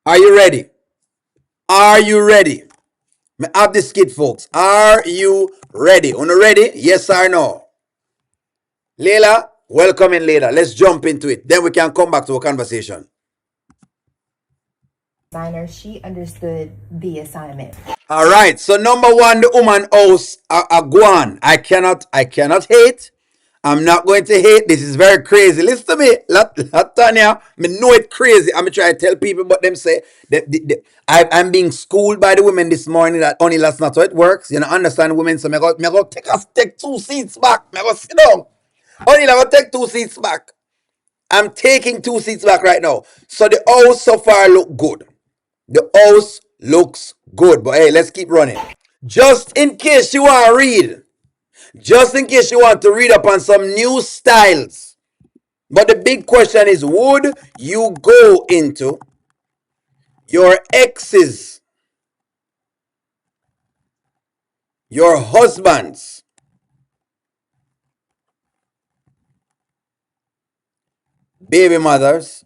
Are you ready? Are you ready? Me have this kid, folks. Are you ready? Are you ready? Yes or no? Layla, welcome in, Layla. Let's jump into it. Then we can come back to a conversation. She understood the assignment. All right. So number one, the woman house Guan. I cannot hate. I'm not going to hate. This is very crazy. Listen to me, Latanya. Me know it crazy. I'm trying to tell people, but them say that I'm being schooled by the women this morning that only that's not how it works. You know, understand women. So me go take 2 seats back. Me go sit down. Only I go take 2 seats back. I'm taking 2 seats back right now. So the house so far look good. The house looks good. But hey, let's keep running. Just in case you want to read. Just in case you want to read up on some new styles. But the big question is, would you go into your ex's, your husband's, baby mother's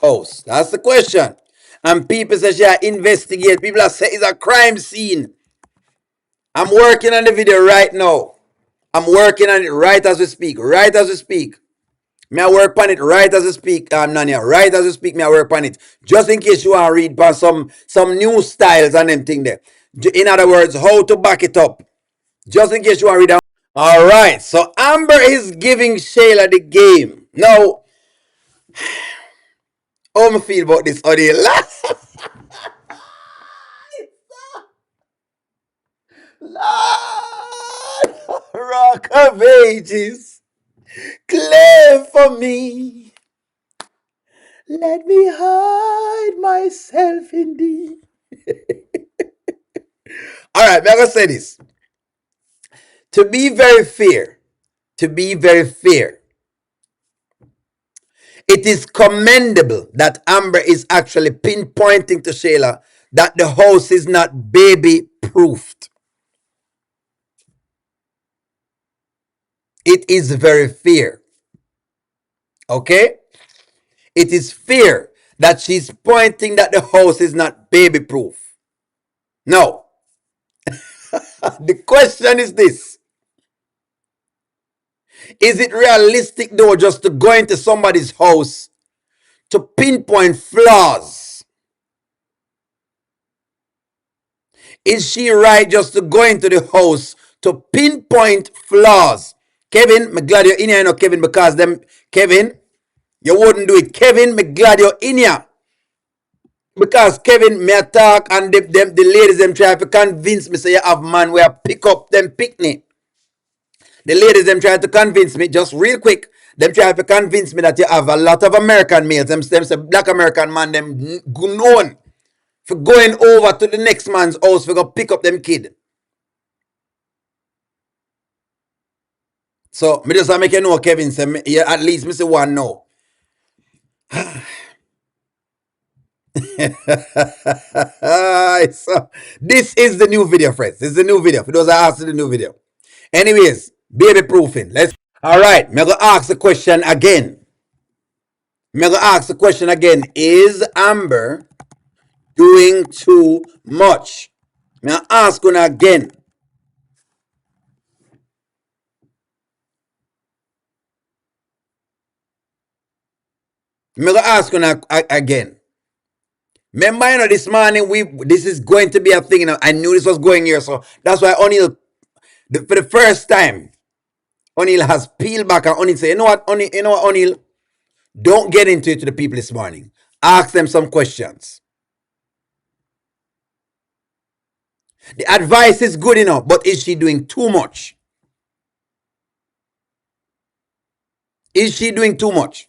house? That's the question. And people say, yeah, investigate. People are saying it's a crime scene. I'm working on the video right now. I'm working on it right as we speak. Right as we speak. May I work on it right as we speak, Nanya. Right as we speak, may I work on it. Just in case you want to read about some new styles and them thing there. In other words, how to back it up. Just in case you want to read out. All right. So Amber is giving Shayla the game. Now, how I feel about this audio? Lord, Rock of Ages, claim for me. Let me hide myself in thee. All right, I'm going to say this. To be very fair, It is commendable that Amber is actually pinpointing to Shayla that the house is not baby proofed. It is very fair. Okay? It is fair that she's pointing that the house is not baby proof. No. The question is this: is it realistic though just to go into somebody's house to pinpoint flaws? Is she right just to go into the house to pinpoint flaws? Kevin, me glad you're in here, you know, Kevin, because them, Kevin, you wouldn't do it. Kevin, me glad you're in here. Because Kevin, me talk and the ladies them try to convince me say you have man where pick up them picnic. The ladies them try to convince me, just real quick, them try to convince me that you have a lot of American males. Them say black American man, them known for going over to the next man's house for go pick up them kid. So, me just make you know, Kevin, say, yeah, at least me say one no. So, this is the new video, friends. This is the new video. For those that asked the new video. Anyways, baby proofing. Let's. All right, me go ask the question again. Is Amber doing too much? Me ask you again. Me go ask you again. Remember, you know, this morning this is going to be a thing. You know, I knew this was going here, so that's why O'Neal, for the first time, O'Neal has peeled back and O'Neal say, O'Neal, don't get into it to the people this morning. Ask them some questions. The advice is good enough, but is she doing too much? Is she doing too much?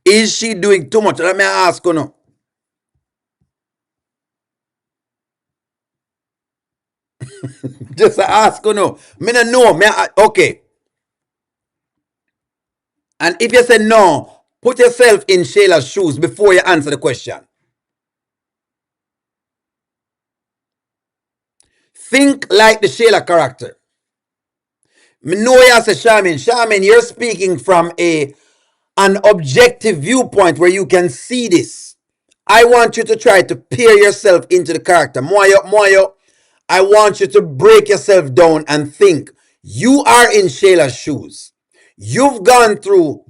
Is she doing too much? Let me ask you now. Just ask you now. Me no know. Okay. And if you say no, put yourself in Shayla's shoes before you answer the question. Think like the Shayla character. Me know you say Charmaine. Charmaine, you're speaking from an objective viewpoint where you can see this. I want you to try to peer yourself into the character. Moyo, I want you to break yourself down and think. You are in Shayla's shoes. You've gone through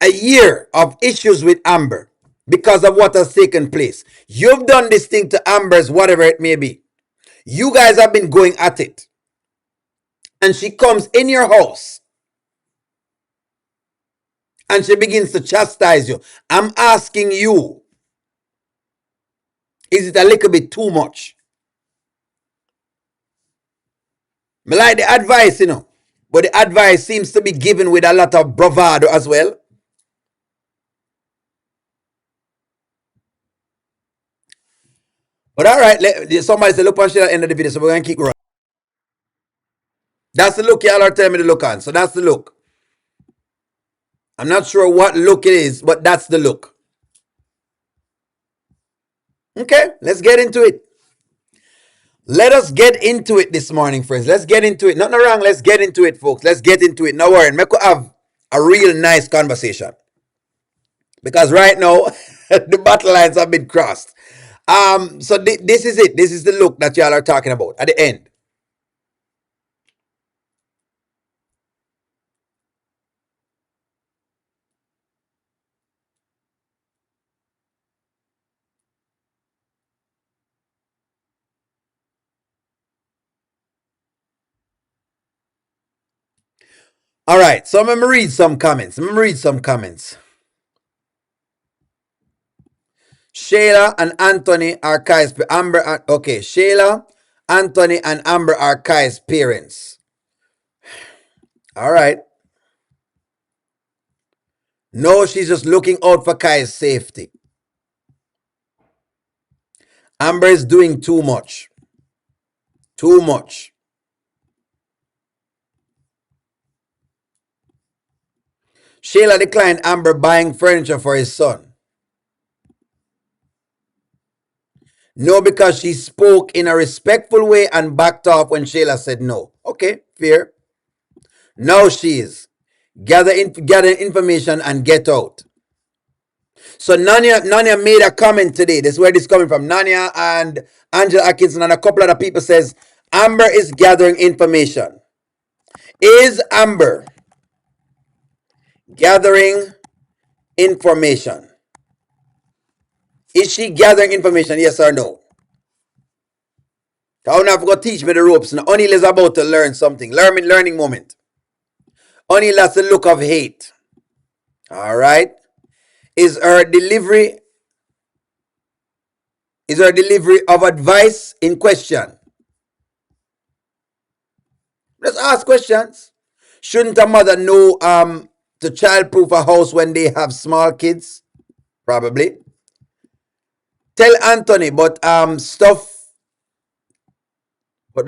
a year of issues with Amber because of what has taken place. You've done this thing to Amber's, whatever it may be. You guys have been going at it. And she comes in your house and she begins to chastise you. I'm asking you, is it a little bit too much? I like the advice, you know, but the advice seems to be given with a lot of bravado as well. But all right, somebody say look on the end of the video, so we're going to keep running. That's the look y'all are telling me to look on. So that's the look. I'm not sure what look it is, but that's the look. Okay, let's get into it. Let us get into it this morning, friends. Let's get into it. Nothing wrong. Let's get into it, folks. Let's get into it. No worry. Make we have a real nice conversation. Because right now, the battle lines have been crossed. So this is it. This is the look that y'all are talking about at the end. All right, so I'm going to read some comments. Shayla and Anthony are Kai's Amber. Okay, Shayla, Anthony, and Amber are Kai's parents. All right. No, she's just looking out for Kai's safety. Amber is doing too much. Too much. Shayla declined Amber buying furniture for his son. No, because she spoke in a respectful way and backed off when Shayla said no. Okay, fair. Now she is. Gather information and get out. So Nanya made a comment today. This is where this is coming from. Nanya and Angela Atkinson and a couple other people says Amber is gathering information. Is Amber gathering information? Is she gathering information? Yes or no? I don't have to teach me the ropes. Now, O'Neill is about to learn something. Learning moment. O'Neill has a look of hate. All right. Is her delivery of advice in question? Let's ask questions. Shouldn't a mother know to childproof a house when they have small kids? Probably. Tell Anthony, but the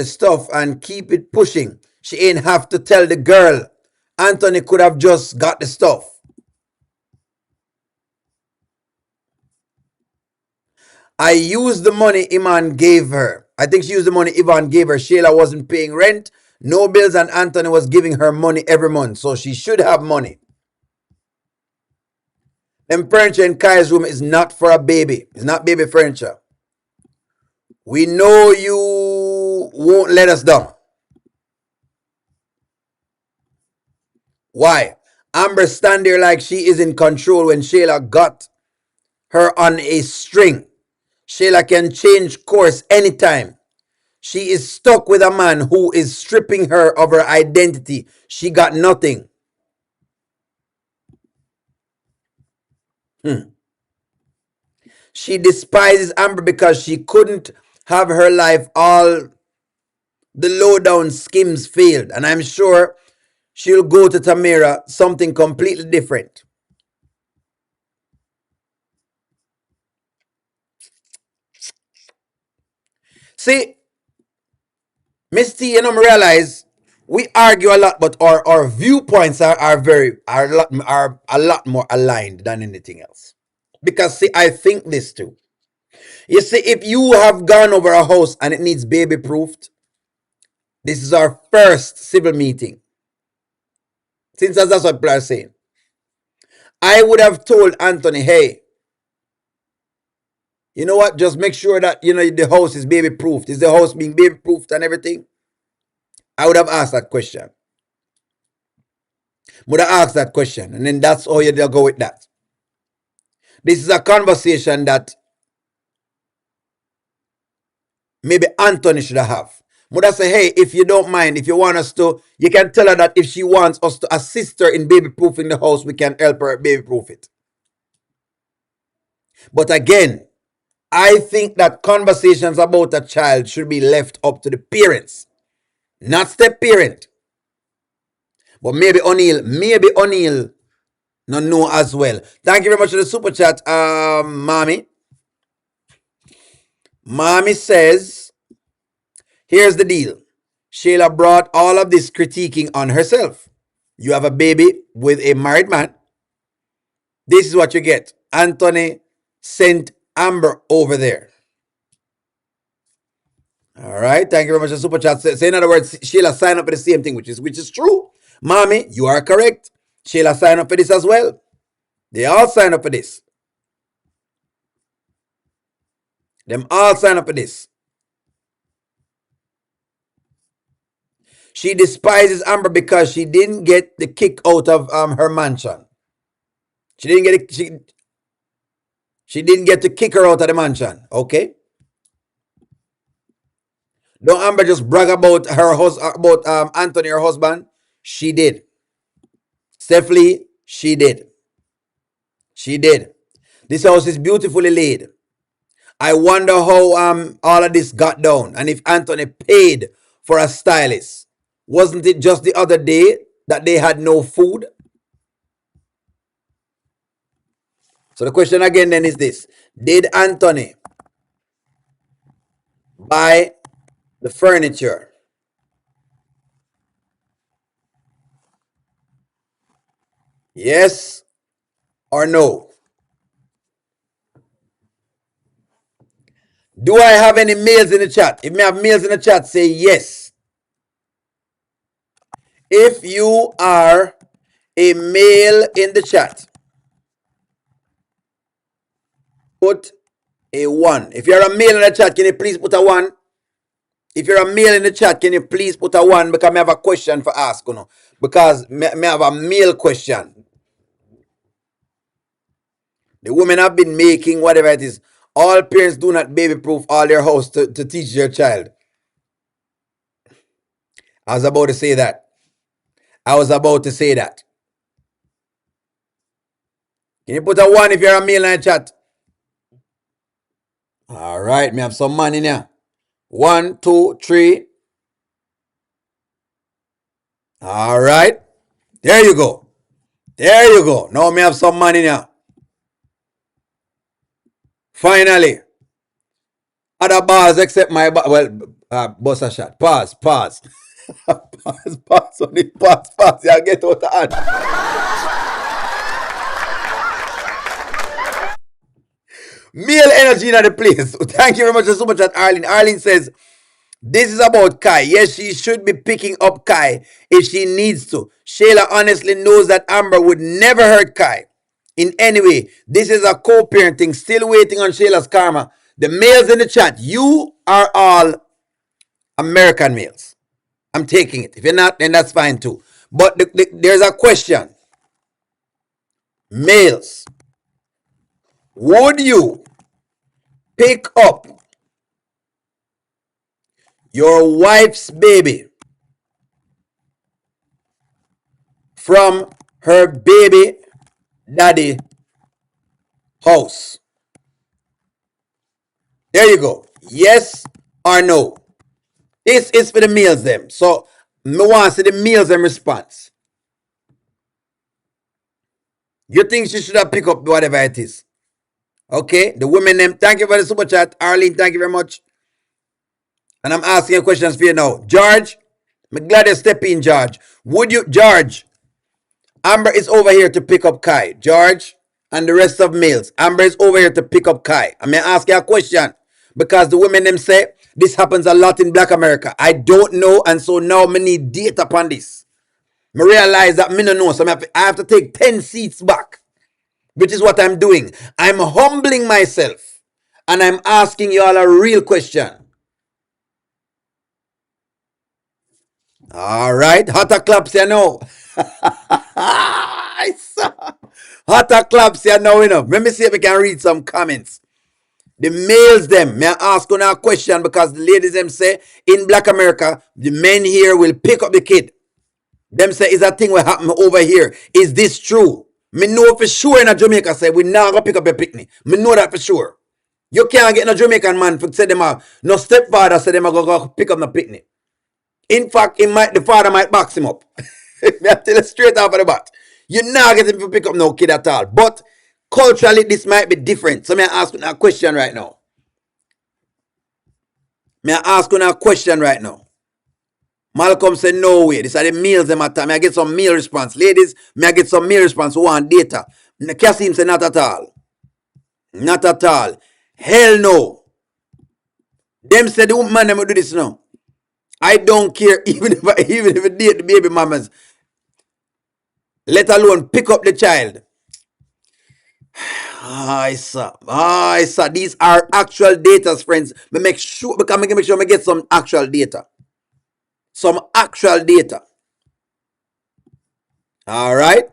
stuff and keep it pushing. She ain't have to tell the girl. Anthony could have just got the stuff. I used the money Iman gave her. I think she used the money Ivan gave her. Shayla wasn't paying rent, no bills, and Anthony was giving her money every month. So she should have money. Them furniture in Kai's room is not for a baby. It's not baby furniture. We know you won't let us down. Why? Amber stand there like she is in control when Shayla got her on a string. Shayla can change course anytime. She is stuck with a man who is stripping her of her identity. She got nothing. She despises Amber because she couldn't have her life. All the lowdown schemes failed. And I'm sure she'll go to Tamira something completely different. See, Miss T, you know, realize we argue a lot, but our viewpoints are a lot more aligned than anything else. Because see, I think this too. You see, if you have gone over a house and it needs baby proofed, this is our first civil meeting. Since that's what people are saying. I would have told Anthony, hey, you know what? Just make sure that you know the house is baby proofed. Is the house being baby proofed and everything? I would have asked that question. Would have asked that question, and then that's how you'll go with that. This is a conversation that maybe Anthony should have. Would I say, hey, if you don't mind, if you want us to, you can tell her that if she wants us to assist her in baby proofing the house, we can help her baby proof it. But again, I think that conversations about a child should be left up to the parents, not step parent. But maybe O'Neill no know as well. Thank you very much for the super chat, Mommy. Mommy says, here's the deal. Shayla brought all of this critiquing on herself. You have a baby with a married man. This is what you get. Anthony sent Amber over there. All right. Thank you very much for the super chat. So in other words, Shayla signed up for the same thing, which is true. Mommy, you are correct. Shayla signed up for this as well. They all signed up for this. Them all signed up for this. She despises Amber because she didn't get the kick out of her mansion. She didn't get it. She didn't get to kick her out of the mansion. Okay. Don't Amber just brag about her about Anthony, her husband. She did. Stephanie, she did. She did. This house is beautifully laid. I wonder how all of this got down and if Anthony paid for a stylist. Wasn't it just the other day that they had no food? So the question again then is this. Did Anthony buy the furniture? Yes or no? Do I have any males in the chat? If me have males in the chat, say yes. If you are a male in the chat, put a 1. If you're a male in the chat, can you please put a 1? If you're a male in the chat, can you please put a 1? Because I have a question for ask, you know. Because I have a male question. The women have been making whatever it is. All parents do not baby proof all their house to teach their child. I was about to say that. I was about to say that. Can you put a 1 if you're a male in the chat? All right, me have some money now. 1, 2, 3. All right. There you go. There you go. Now me have some money now. Finally. Other bars except my bar. Well, bust a shot. Pause. Pause. Pause on it. Pause. Yeah, get out of hand. Male energy in the place. Thank you very much so much at Arlene. Arlene says, this is about Kai. Yes, she should be picking up Kai if she needs to. Shayla honestly knows that Amber would never hurt Kai in any way. This is a co-parenting. Still waiting on Shayla's karma. The males in the chat, you are all American males. I'm taking it. If you're not, then that's fine too. But there's a question. Males, would you pick up your wife's baby from her baby daddy house? There you go. Yes or no? This is for the males them. So me want to see the males them response. You think she should have picked up whatever it is? Okay, the women them. Thank you for the super chat, Arlene. Thank you very much. And I'm asking you questions for you now, George. I'm glad you step in, George. Would you, George? Amber is over here to pick up Kai. George and the rest of males. Amber is over here to pick up Kai. I'm going to ask you a question. Because the women them say this happens a lot in Black America. I don't know, and so now I need data upon this. I realize that I don't know, so I have to take 10 seats back, which is what I'm doing. I'm humbling myself, and I'm asking you all a real question. All right, hotter claps, you know. Hotter claps, you know, Let me see if I can read some comments. The males them, may I ask you a question because the ladies them say in Black America, the men here will pick up the kid. Them say is that thing will happen over here. Is this true? Me know for sure in a Jamaica say we not gonna pick up a picnic. Me know that for sure. You can't get no Jamaican man for say them no stepfather say them go pick up the picnic. In fact, the father might box him up. Me I tell you straight off of the bat. You're not getting to pick up no kid at all. But culturally, this might be different. So may I ask you a question right now? May I ask you a question right now? Malcolm said, no way. These are the males them at time. May I get some male response? Ladies, may I get some male response who want data? Kasim said, not at all. Not at all. Hell no. Them said the woman them will do this now. I don't care even if I date the baby mamas. Let alone pick up the child. I saw. These are actual data, friends. Me make sure I get some actual data. Some actual data. All right.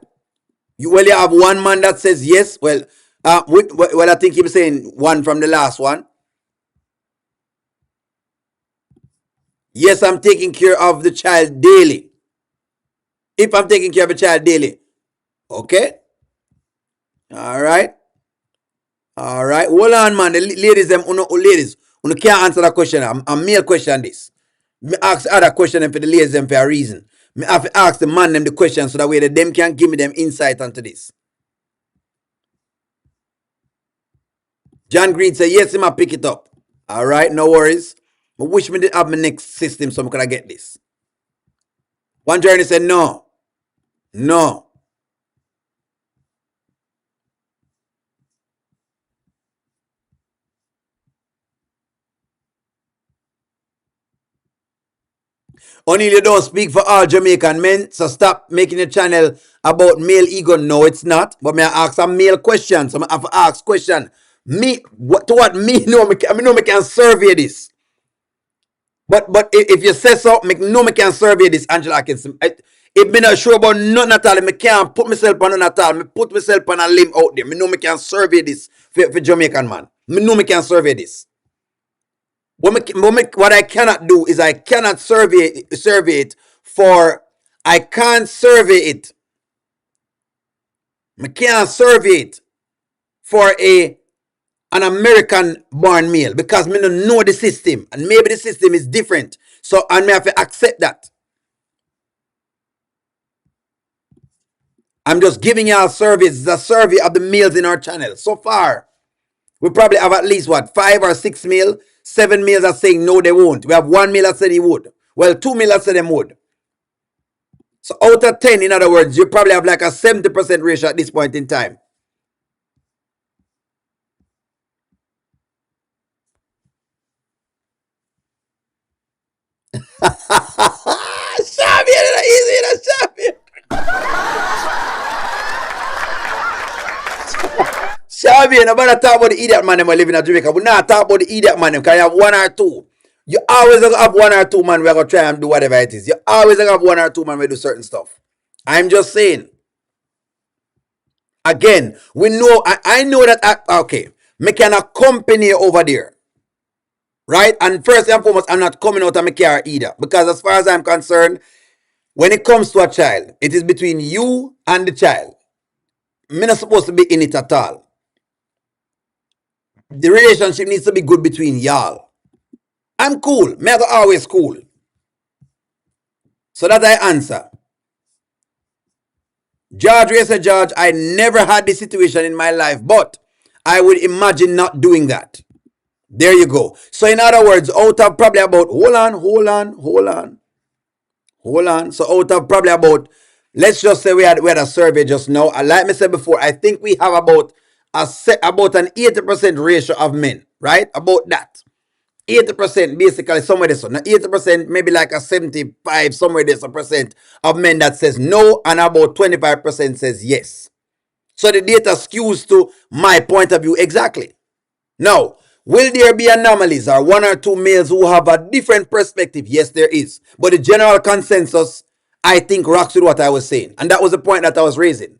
You have one man that says yes. Well, I think he was saying one from the last one. Yes, I'm taking care of the child daily. If I'm taking care of a child daily. Okay. All right. All right. Hold on, man. The ladies, ladies, you can't answer that question. I'm male question this. Me ask other question for the ladies them for a reason. Me have to ask the man them the question so that way that them can give me them insight onto this. John Green said, yes, he might pick it up. All right, no worries. I wish me to have my next system so I can get this. One journey said, no. No. Only you don't speak for all Jamaican men, so stop making a channel about male ego. No, it's not. But may I ask some male questions? So I have to ask question. Me, what to what me know me know me can survey this. But if you say so, me know me can survey this, Angela Atkinson. If me not sure about nothing at all, me can't put myself on nothing at all. Me put myself on a limb out there. Me know me can survey this for Jamaican man. Me know me can survey this. What I cannot do is I cannot survey it for I can't survey it. I can't survey it for an American born male because me don't know the system and maybe the system is different. So I may have to accept that. I'm just giving y'all surveys, the survey of the males in our channel. So far, we probably have at least what 5 or 6 male, 7 males are saying no, they won't. We have 1 male that said he would. Well, 2 male that said they would. So out of 10, in other words, you probably have like a 70% ratio at this point in time. Champion, easy, champion. Champion, nobody talk about the idiot man who live in Jamaica. We not talk about the idiot man because you have 1 or 2. You always have 1 or 2 man we're going to try and do whatever it is. You always have 1 or 2 man we do certain stuff. I'm just saying. Again, we know, I know that, okay, me can accompany over there. Right? And first and foremost, I'm not coming out of my car either. Because as far as I'm concerned, when it comes to a child, it is between you and the child. I'm not supposed to be in it at all. The relationship needs to be good between y'all. I'm cool. Me always cool. So that I answer. George, yes, George, I never had this situation in my life, but I would imagine not doing that. There you go. So in other words, out of probably about, hold on. So out of probably about, let's just say we had a survey just now. Like I said before, I think we have about an 80% ratio of men, right? About that. 80% basically somewhere there. So now 80%, maybe like a 75 somewhere there's a percent of men that says no, and about 25% says yes. So the data skews to my point of view exactly. Now, will there be anomalies or 1 or 2 males who have a different perspective? Yes, there is. But the general consensus, I think, rocks with what I was saying. And that was the point that I was raising.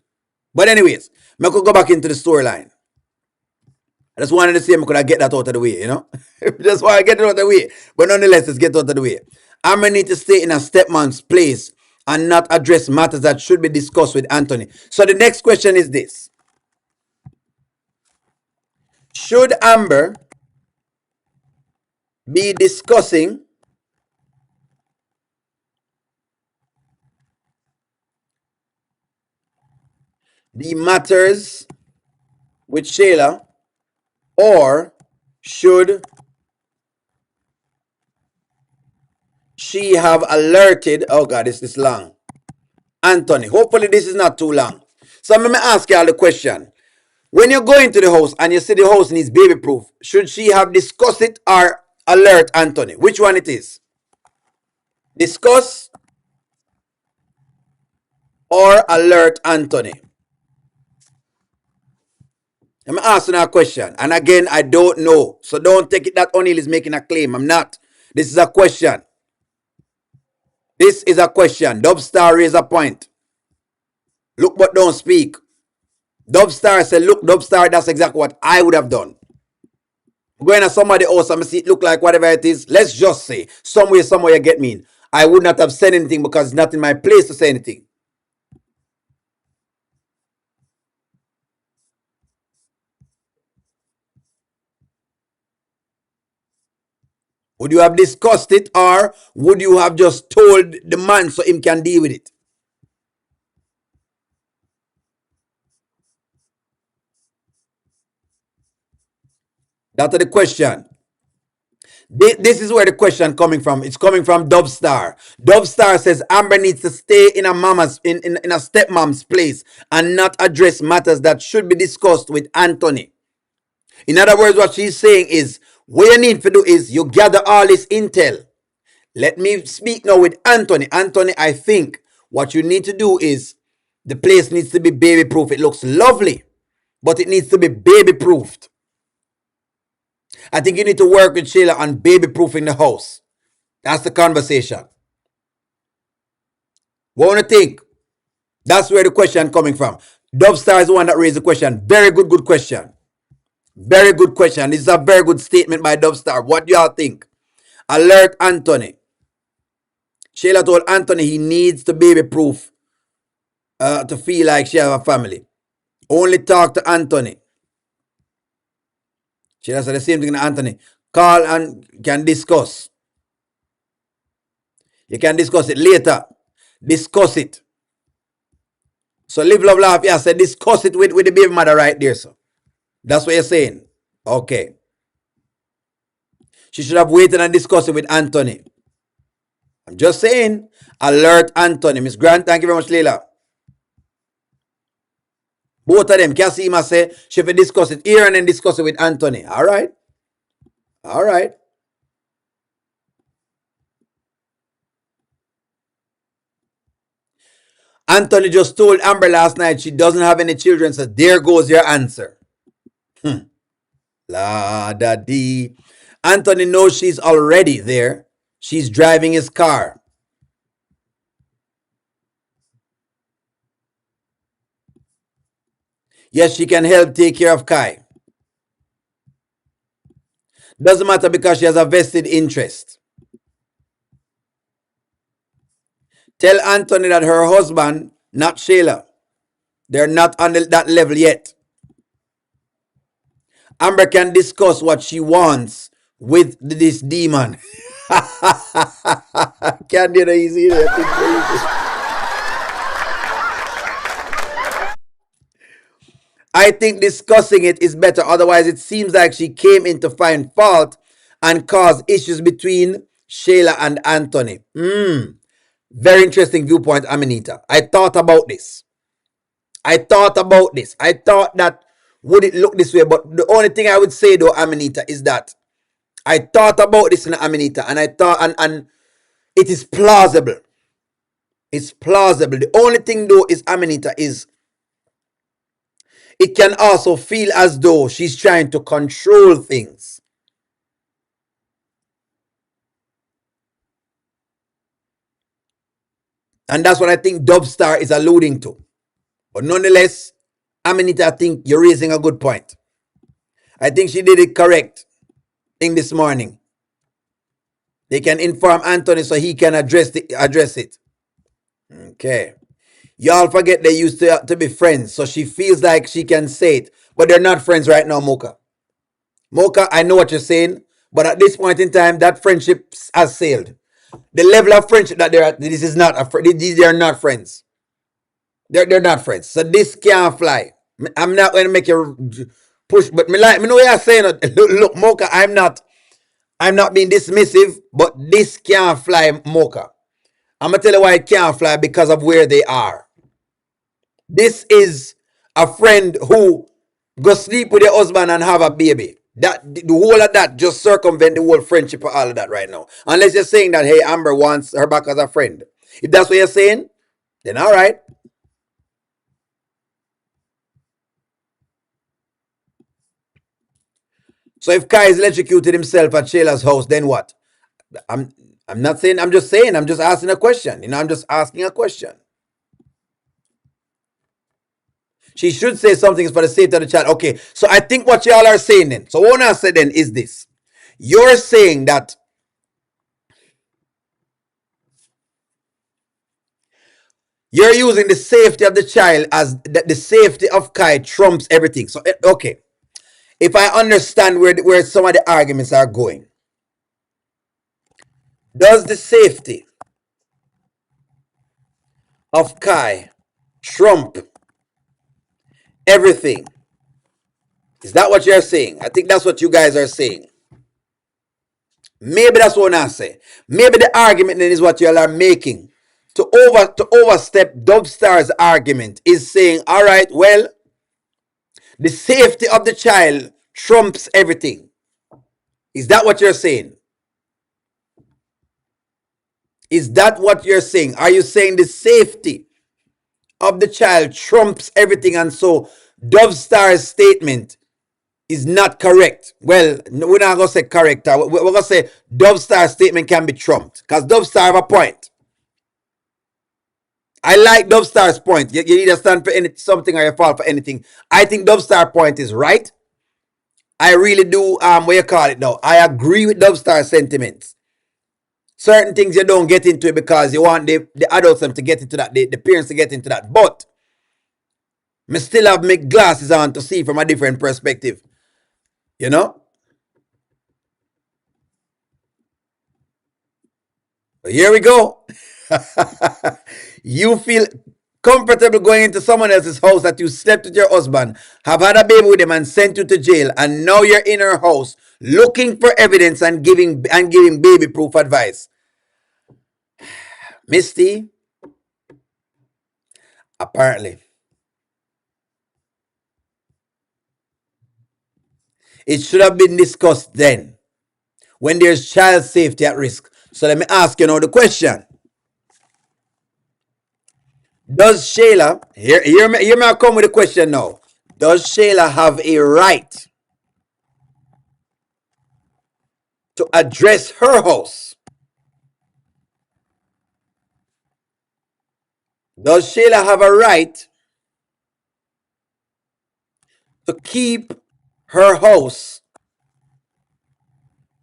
But anyways, I could go back into the storyline. I just wanted to say I could get that out of the way, you know? Just want to get it out of the way. But nonetheless, let's get it out of the way. I'm going to need to stay in a stepman's place and not address matters that should be discussed with Anthony. So the next question is this. Should Amber be discussing the matters with Shayla, or should she have alerted, oh God, this is long, Anthony? Hopefully this is not too long. So let me ask you all the question. When you go into the house and you see the house needs baby proof, should she have discussed it or alert Anthony? Which one it is? Discuss or alert Anthony? I'm asking a question. And again, I don't know. So don't take it that O'Neill is making a claim. I'm not. This is a question. This is a question. Dubstar raised a point. Look but don't speak. Dubstar said, look, Dubstar, that's exactly what I would have done. Going to somebody else and see it look like whatever it is. Let's just say, somewhere you get me. I would not have said anything because it's not in my place to say anything. Would you have discussed it, or would you have just told the man so him can deal with it? That's the question. This is where the question coming from. It's coming from Dubstar. Dubstar says Amber needs to stay in a stepmom's place and not address matters that should be discussed with Anthony. In other words, what she's saying is, what you need to do is you gather all this intel. Let me speak now with Anthony. Anthony, I think what you need to do is the place needs to be baby proof. It looks lovely, but it needs to be baby proofed. I think you need to work with Shayla on baby proofing the house. That's the conversation. What want to think? That's where the question coming from. Dubstar is the one that raised the question. Very good, good question. Very good question. This is a very good statement by Dubstar. What do y'all think? Alert Anthony. Shayla told Anthony he needs to baby proof to feel like she have a family. Only talk to Anthony. Shayla said the same thing to Anthony. Call and can discuss. You can discuss it later. Discuss it. So live, love, laugh. Yeah, I said discuss it with the baby mother right there, so. That's what you're saying. Okay. She should have waited and discussed it with Anthony. I'm just saying. Alert Anthony. Miss Grant, thank you very much, Leila. Both of them. Kasima say she should discuss it here and then discuss it with Anthony. All right. All right. Anthony just told Amber last night she doesn't have any children, so there goes your answer. La da dee. Anthony knows she's already there. She's driving his car. Yes, she can help take care of Kai. Doesn't matter because she has a vested interest. Tell Anthony that her husband, not Shayla, they're not on that level yet. Amber can discuss what she wants with this demon. Can't do that easy. I think discussing it is better. Otherwise, it seems like she came in to find fault and cause issues between Shayla and Anthony. Very interesting viewpoint, Aminita. I thought about this. I thought that would it look this way? But the only thing I would say though, Aminita, is that I thought about this in Aminita, and I thought and it is plausible. It's plausible. The only thing though is Aminita is it can also feel as though she's trying to control things. And that's what I think Dubstar is alluding to. But nonetheless, Aminita, I think you're raising a good point. I think she did it correct thing this morning. They can inform Anthony so he can address it. Okay. Y'all forget they used to be friends, so she feels like she can say it. But they're not friends right now, Mocha. Mocha, I know what you're saying, but at this point in time, that friendship has sailed. The level of friendship that they're at, this is not a friend. They are not friends. They're not friends. So this can't fly. I'm not going to make you push, but me know what you're saying. Look, Mocha, I'm not being dismissive, but this can't fly, Mocha. I'm gonna tell you why it can't fly, because of where they are. This is a friend who go sleep with your husband and have a baby. That the whole of that just circumvent the whole friendship or all of that right now. Unless you're saying that, hey, Amber wants her back as a friend. If that's what you're saying, then all right. So if Kai is electrocuted himself at Shayla's house, then what? I'm not saying, I'm just saying, I'm just asking a question. I'm just asking a question. She should say something for the sake of the chat. Okay, so I think what y'all are saying then, so what I said then is this. You're saying that you're using the safety of the child as the safety of Kai trumps everything. So, okay, if I understand where some of the arguments are going, does the safety of Kai trump everything? Is that what you're saying? I think that's what you guys are saying. Maybe that's what I say. Maybe the argument then is what you all are making. To overstep Dubstar's argument is saying, all right, well, the safety of the child trumps everything. Is that what you're saying? Is that what you're saying? Are you saying the safety of the child trumps everything, and so Dove Star's statement is not correct? Well, we're not going to say correct. We're going to say Dove Star's statement can be trumped because Dove Star have a point. I like Dove Star's point. You either stand for something or you fall for anything. I think Dove Star's point is right. I really do, what you call it now. I agree with Dove Star's sentiments. Certain things you don't get into it because you want the adults them to get into that, the parents to get into that. But me still have my glasses on to see from a different perspective. You know? Here we go. You feel comfortable going into someone else's house that you slept with your husband, have had a baby with them and sent you to jail, and now you're in her house looking for evidence and giving baby proof advice. Misty, apparently. It should have been discussed then, when there's child safety at risk. So let me ask you now the question. Does Shayla, hear me come with the question now. Does Shayla have a right to address her house? Does Shayla have a right to keep her house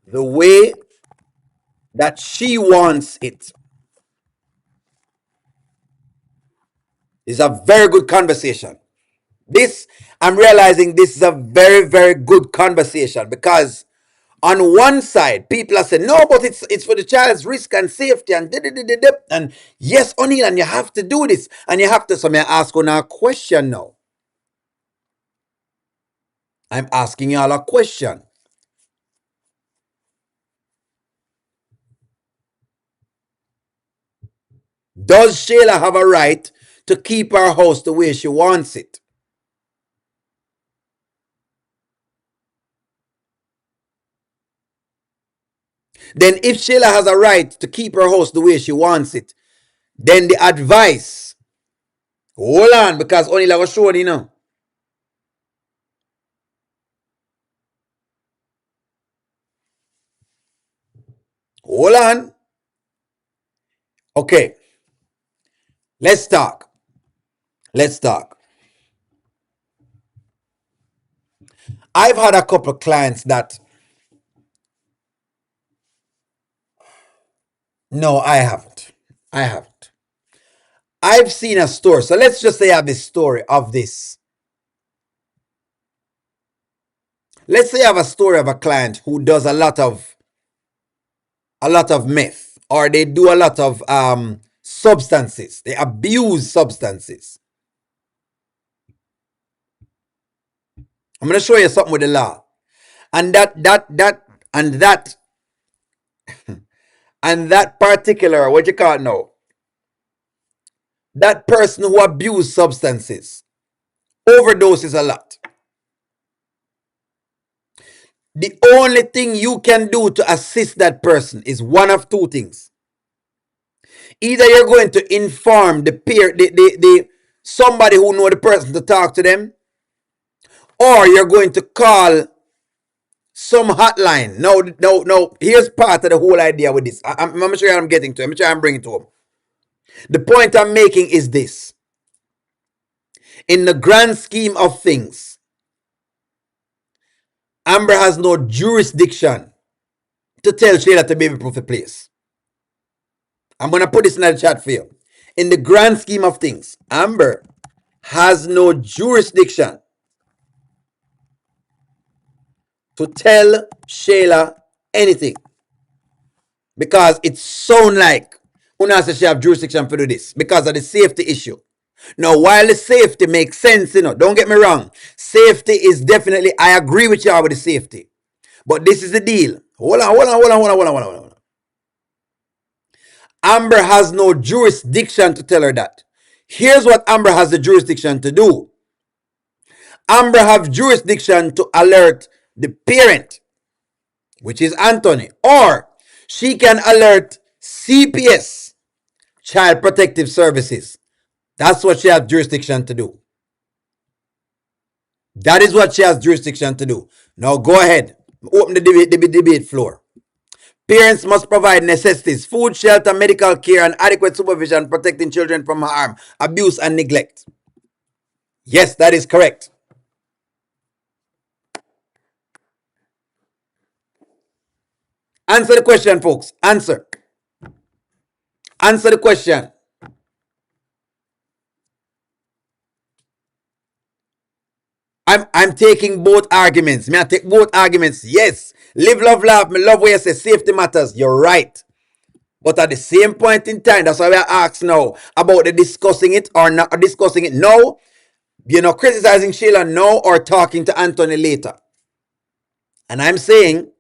the way that she wants it? It's a very good conversation. I'm realizing this is a very, very good conversation because on one side, people are saying, no, but it's for the child's risk and safety and yes, O'Neill, and you have to do this and you have to. So may I ask you now a question now? I'm asking y'all a question. Does Shayla have a right to keep her house the way she wants it? Then if Shayla has a right to keep her house the way she wants it, then the advice, hold on, because only I was showing you know. Hold on. Okay. Let's talk. Let's talk. I've had a couple of clients that, no, I haven't. I haven't. I've seen a story. So let's just say I have this story of this. Let's say I have a story of a client who does a lot of meth, or they do a lot of substances. They abuse substances. I'm going to show you something with the law. And that particular, what you call it now, that person who abused substances overdoses a lot. The only thing you can do to assist that person is one of two things. Either you're going to inform the peer, the somebody who know the person to talk to them, or you're going to call some hotline. No. Here's part of the whole idea with this. I'm sure I'm getting to it. I'm sure I'm bringing to him. The point I'm making is this. In the grand scheme of things, Amber has no jurisdiction to tell Shayla to baby proof the place. I'm going to put this in the chat for you. In the grand scheme of things, Amber has no jurisdiction to tell Shayla anything. Because it sounds like Una says she have jurisdiction for do this because of the safety issue. Now, while the safety makes sense, don't get me wrong. Safety is definitely, I agree with y'all with the safety. But this is the deal. Hold on. Amber has no jurisdiction to tell her that. Here's what Amber has the jurisdiction to do. Amber have jurisdiction to alert the parent, which is Anthony, or she can alert CPS, Child Protective Services. That's what she has jurisdiction to do. That is what she has jurisdiction to do. Now go ahead. Open the debate floor. Parents must provide necessities, food, shelter, medical care, and adequate supervision protecting children from harm, abuse, and neglect. Yes, that is correct. Answer the question, folks. Answer. Answer the question. I'm taking both arguments. May I take both arguments? Yes. Live, love, laugh. Me love where you say safety matters. You're right. But at the same point in time, that's why we are asked now about the discussing it or not discussing it now. Criticizing Shayla now or talking to Anthony later. And I'm saying,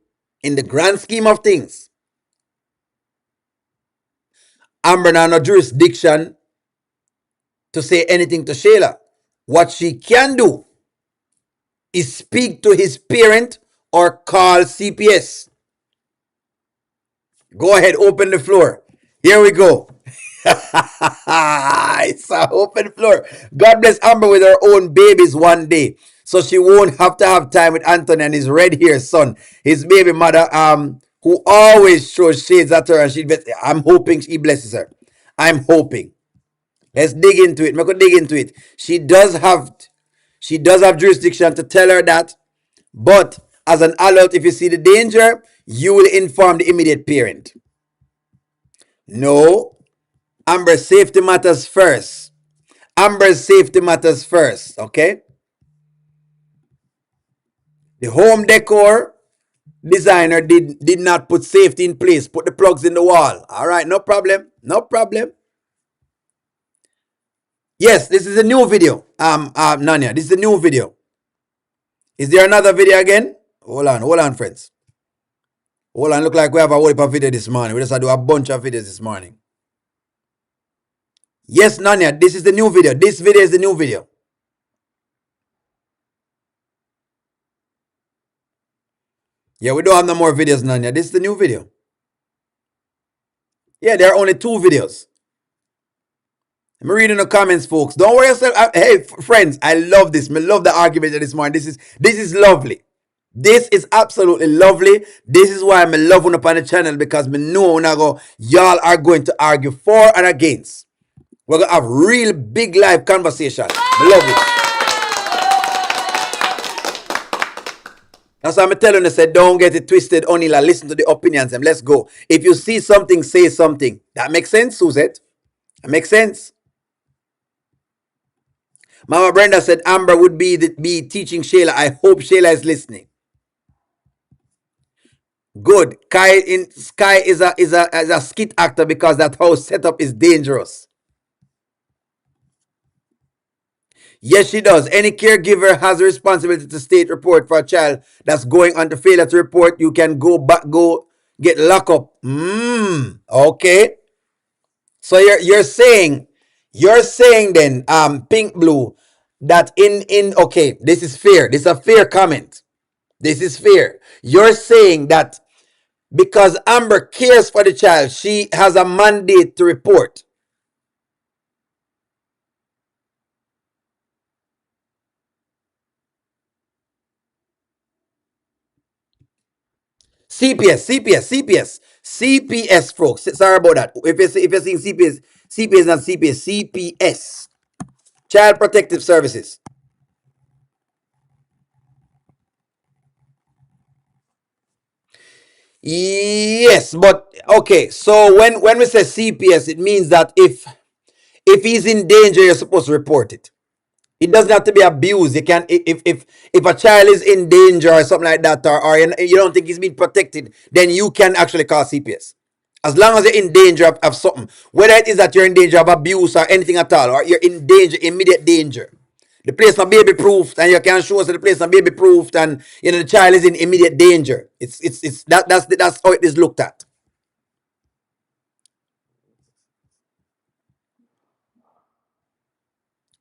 in the grand scheme of things, Amber has no jurisdiction to say anything to Shayla. What she can do is speak to his parent or call CPS. Go ahead, open the floor. Here we go. It's an open floor. God bless Amber with her own babies one day, so she won't have to have time with Anthony and his red-haired son, his baby mother, who always throws shades at her, and I'm hoping he blesses her. I'm hoping. Let's dig into it. Make her dig into it. She does have jurisdiction to tell her that, but as an adult, if you see the danger, you will inform the immediate parent. No, Amber's safety matters first. Amber's safety matters first, okay? The home decor designer did not put safety in place, put the plugs in the wall. All right, no problem. No problem. Yes, this is a new video. Nanya, this is a new video. Is there another video again? Hold on, friends. Hold on, look like we have a whole heap of video this morning. We just had to do a bunch of videos this morning. Yes, Nanya, this is the new video. This video is the new video. Yeah, we don't have no more videos, Nanya. This is the new video. Yeah, there are only 2 videos. I'm reading the comments, folks. Don't worry yourself. Hey, friends, I love this. I love the argument this morning. This is lovely. This is absolutely lovely. This is why I'm loving up on the channel, because I know when I go, y'all are going to argue for and against. We're going to have real big live conversation. I love it. That's why I'm telling you, say, don't get it twisted, Onila. Listen to the opinions and let's go. If you see something, say something. That makes sense, Suzette? That makes sense? Mama Brenda said Amber would be teaching Shayla. I hope Shayla is listening. Good. Sky is a skit actor because that house setup is dangerous. Yes, she does. Any caregiver has a responsibility to state report for a child that's going on to failure to report. You can go get locked up. Okay. So you're saying then, Pink Blue, that okay, this is fair. This is a fair comment. This is fair. You're saying that because Amber cares for the child, she has a mandate to report. CPS, folks. Sorry about that. If you're saying CPS not CPS. Child Protective Services. Yes, but okay. So when we say CPS, it means that if he's in danger, you're supposed to report it. It doesn't have to be abused. You can if a child is in danger or something like that, or you don't think he's being protected, then you can actually call CPS. As long as you're in danger of something, whether it is that you're in danger of abuse or anything at all, or you're in danger, immediate danger. The place not baby proofed, and you can show us that the place not baby proofed, and the child is in immediate danger. That's how it is looked at.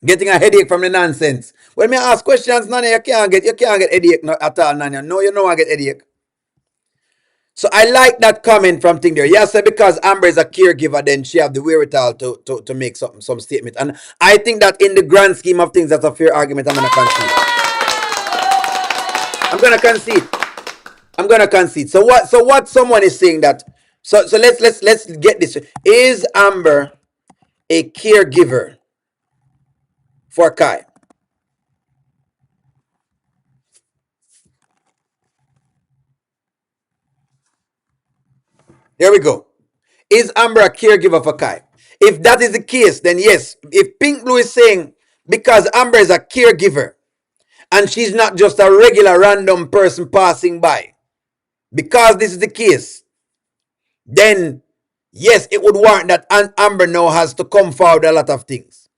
Getting a headache from the nonsense. When me ask questions, Nanya, you can't get headache at all, Nanya. No, you know I get headache. So I like that comment from Thing there. Yes, because Amber is a caregiver, then she have the wherewithal to make some statement. And I think that in the grand scheme of things, that's a fair argument. I'm gonna concede. I'm gonna concede. I'm gonna concede. So what someone is saying that so let's get this. Is Amber a caregiver for Kai? There we go. Is Amber a caregiver for Kai? If that is the case, then yes. If Pink Blue is saying because Amber is a caregiver and she's not just a regular random person passing by, because this is the case, then yes, it would warrant that Amber now has to come forward a lot of things.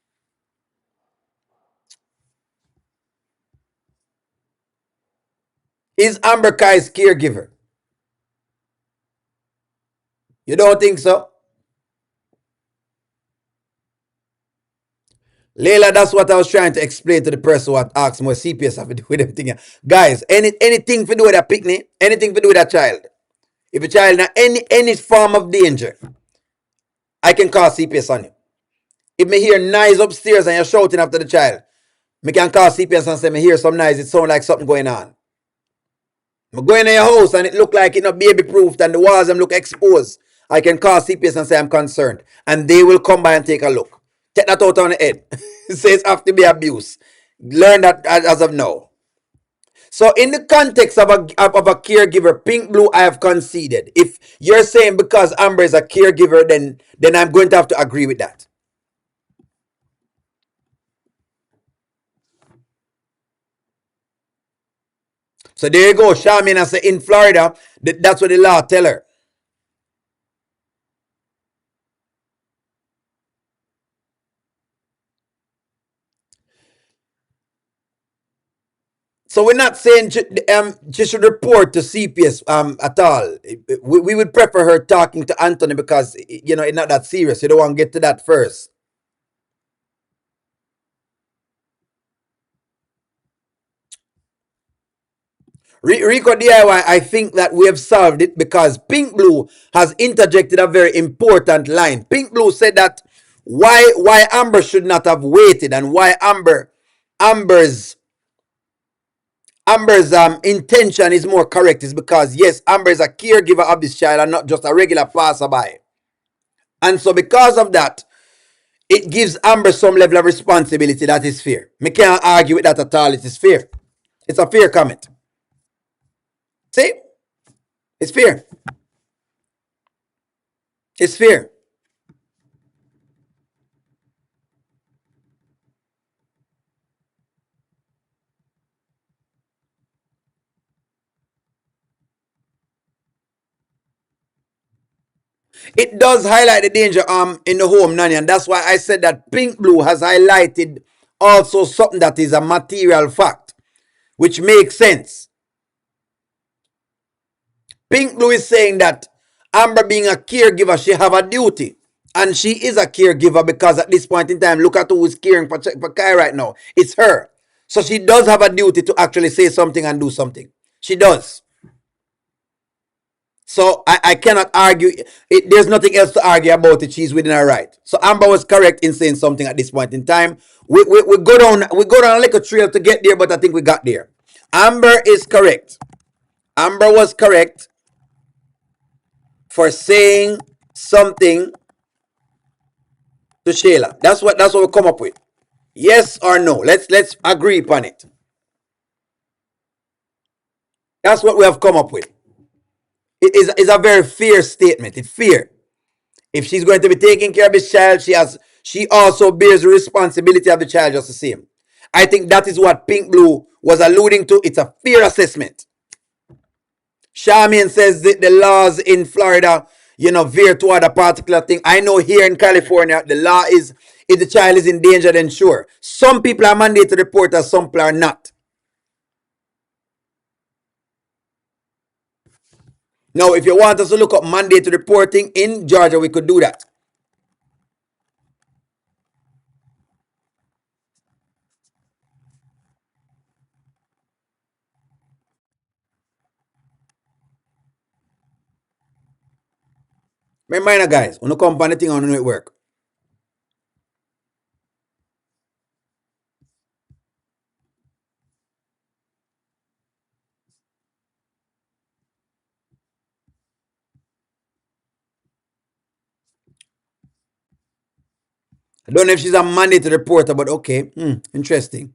Is Amber Kai's caregiver? You don't think so? Layla, that's what I was trying to explain to the person who asked me what CPS have to do with everything. Guys, anything to do with a picnic, anything to do with a child. If a child in any form of danger, I can call CPS on you. If me hear noise upstairs and you're shouting after the child, me can call CPS and say me hear some noise, it sound like something going on. Me go in your house and it look like it not baby proofed and the walls them look exposed. I can call CPS and say I'm concerned. And they will come by and take a look. Take that out on the head. It says have to be abused. Learn that as of now. So in the context of a caregiver, Pink Blue, I have conceded. If you're saying because Amber is a caregiver, then I'm going to have to agree with that. So there you go. Charmaine, I say in Florida, that's what the law tell her. So we're not saying she should report to CPS at all. We would prefer her talking to Anthony because it's not that serious. You don't want to get to that first. Rico DIY, I think that we have solved it because Pink Blue has interjected a very important line. Pink Blue said that why Amber should not have waited and why Amber's intention is more correct is because yes, Amber is a caregiver of this child and not just a regular passerby. And so because of that, it gives Amber some level of responsibility that is fair. Me can't argue with that at all. It is fair. It's a fair comment. See? It's fair. It's fair. It does highlight the danger in the home, Nani, and that's why I said that Pink Blue has highlighted also something that is a material fact, which makes sense. Pink Blue is saying that Amber being a caregiver, she have a duty. And she is a caregiver because at this point in time, look at who is caring for Kai right now. It's her. So she does have a duty to actually say something and do something. She does. So I cannot argue. There's nothing else to argue about it. She's within her right. So Amber was correct in saying something at this point in time. We go down a little trail to get there, but I think we got there. Amber is correct. Amber was correct for saying something to Shayla. That's what we come up with. Yes or no? Let's agree upon it. That's what we have come up with. It is a very fair statement. It's fair. If she's going to be taking care of this child, she also bears the responsibility of the child just the same. I think that is what Pink Blue was alluding to. It's a fair assessment. Charmaine says that the laws in Florida, veer toward a particular thing. I know here in California, the law is if the child is in danger, then sure. Some people are mandated to report as some people are not. Now, if you want us to look up mandated reporting in Georgia, we could do that. Remember, guys, when you come on the thing on it work. I don't know if she's a mandated reporter, but okay. Interesting.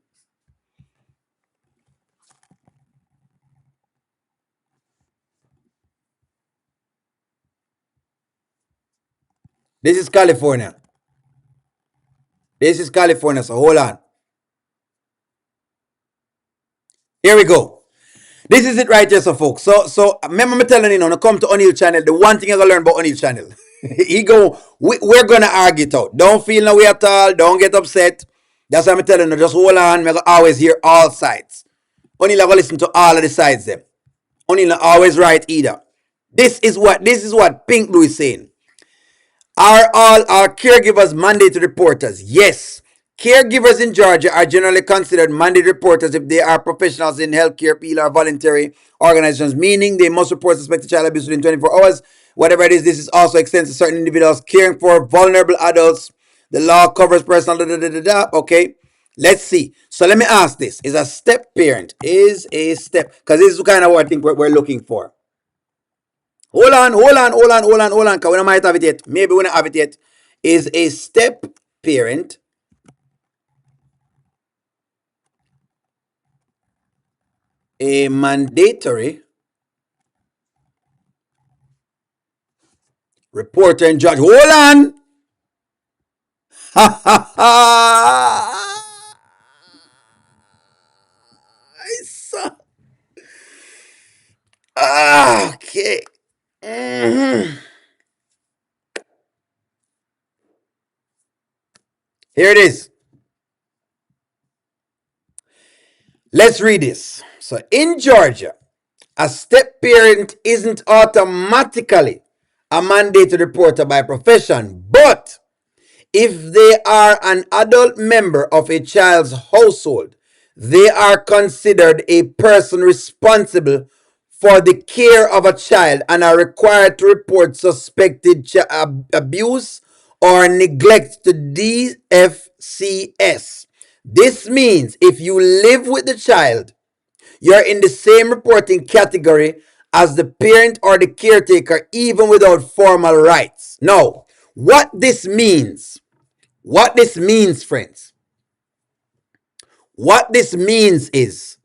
This is California. This is California, so hold on. Here we go. This is it right here, so folks. So remember me telling you, now come to O'Neill channel. The one thing you're gonna learn about O'Neill channel. We're gonna argue it out. Don't feel no way at all. Don't get upset. That's what I'm telling you. Just hold on. We're gonna always hear all sides. O'Neill gonna listen to all of the sides them. O'Neill not always right either. This is what Pink Blue is saying. Are all our caregivers mandated reporters? Yes. Caregivers in Georgia are generally considered mandated reporters if they are professionals in healthcare, PL, or voluntary organizations, meaning they must report suspected child abuse within 24 hours. Whatever it is, this is also extends to certain individuals caring for vulnerable adults. The law covers personal. Okay. Let's see. So let me ask this: is a step parent because this is kind of what I think we're looking for. Hold on, because we might have it yet. Maybe we don't have it yet. Is a step parent a mandatory reporter and judge? Hold on. Ha ha ha. Okay. Here it is. Let's read this. So in Georgia, a step parent isn't automatically a mandated reporter by profession, but if they are an adult member of a child's household, they are considered a person responsible for the care of a child and are required to report suspected abuse or neglect to DFCS. This means if you live with the child, you're in the same reporting category as the parent or the caretaker, even without formal rights. Now, what this means, friends, what this means is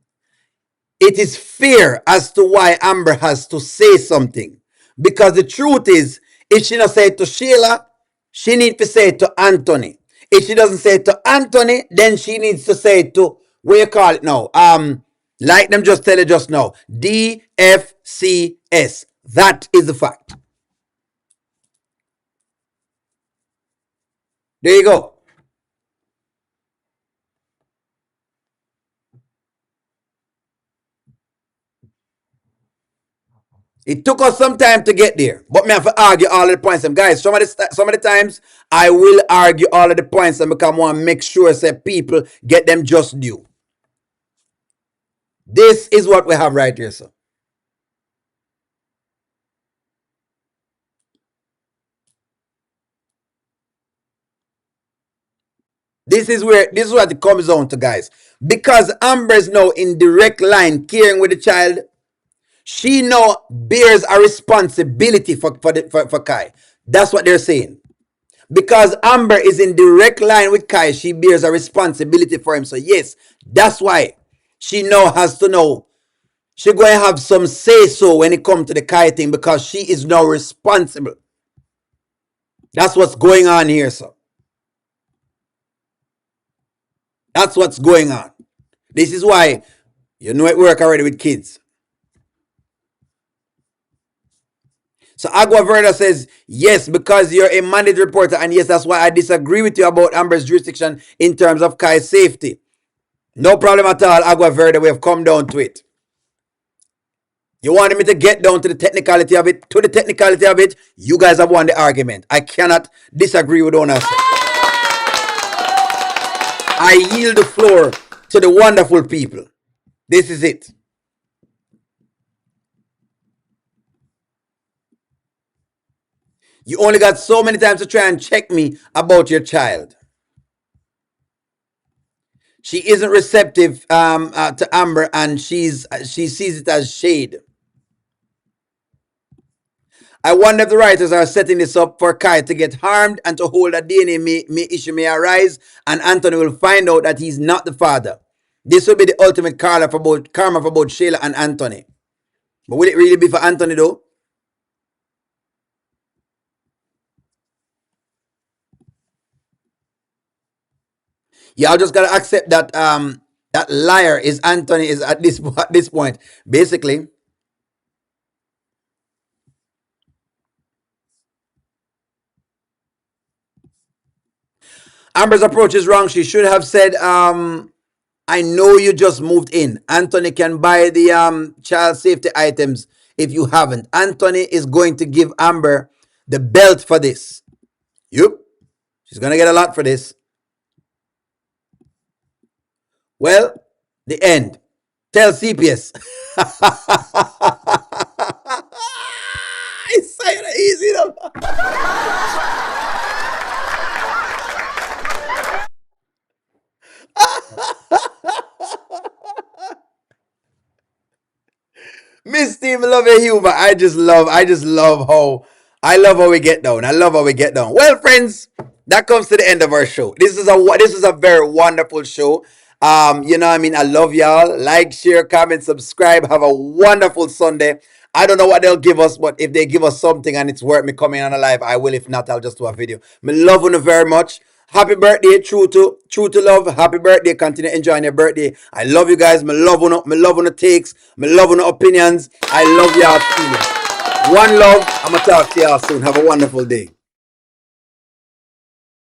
it is fair as to why Amber has to say something. Because the truth is, if she not say it to Shayla, she needs to say it to Anthony. If she doesn't say it to Anthony, then she needs to say it to, what you call it now? Like them just tell you just now, DFCS. That is the fact. There you go. It took us some time to get there, but me have to argue all of the points. Guys, some of the times I will argue all of the points and become want to make sure that people get them just due. This is what we have right here, sir. This is what it comes down to, guys. Because Amber is now in direct line caring with the child, she now bears a responsibility for Kai. That's what they're saying. Because Amber is in direct line with Kai, she bears a responsibility for him. So yes, that's why she now has to know. She going to have some say so when it comes to the Kai thing because she is now responsible. That's what's going on here, sir. That's what's going on. This is why you know it work already with kids. So Agua Verda says, yes, because you're a mandated reporter. And yes, that's why I disagree with you about Amber's jurisdiction in terms of Kai's safety. No problem at all, Agua Verde. We have come down to it. You wanted me to get down to the technicality of it. To the technicality of it, you guys have won the argument. I cannot disagree with owners. I yield the floor to the wonderful people. This is it. You only got so many times to try and check me about your child. She isn't receptive to Amber, and she sees it as shade. I wonder if the writers are setting this up for Kai to get harmed and to hold a DNA issue may arise, and Anthony will find out that he's not the father. This will be the ultimate karma for both Shayla and Anthony. But will it really be for Anthony though? Y'all just gotta accept that that liar is Anthony is at this point. Basically, Amber's approach is wrong. She should have said, I know you just moved in. Anthony can buy the child safety items if you haven't. Anthony is going to give Amber the belt for this. Yup. She's gonna get a lot for this. Well, the end. Tell CPS. It's so easy though. Miss Steve, love your humor. I love how we get down. I love how we get down. Well, friends, that comes to the end of our show. This is a very wonderful show. You know what I mean? I love y'all. Like, share, comment, subscribe. Have a wonderful Sunday. I don't know what they'll give us, but if they give us something and it's worth me coming on a live, I will. If not, I'll just do a video. Me love you very much. Happy birthday, true to love. Happy birthday. Continue enjoying your birthday. I love you guys. Me love on the takes. Me love on the opinions. I love y'all feelings. One love. I'm gonna talk to y'all soon. Have a wonderful day.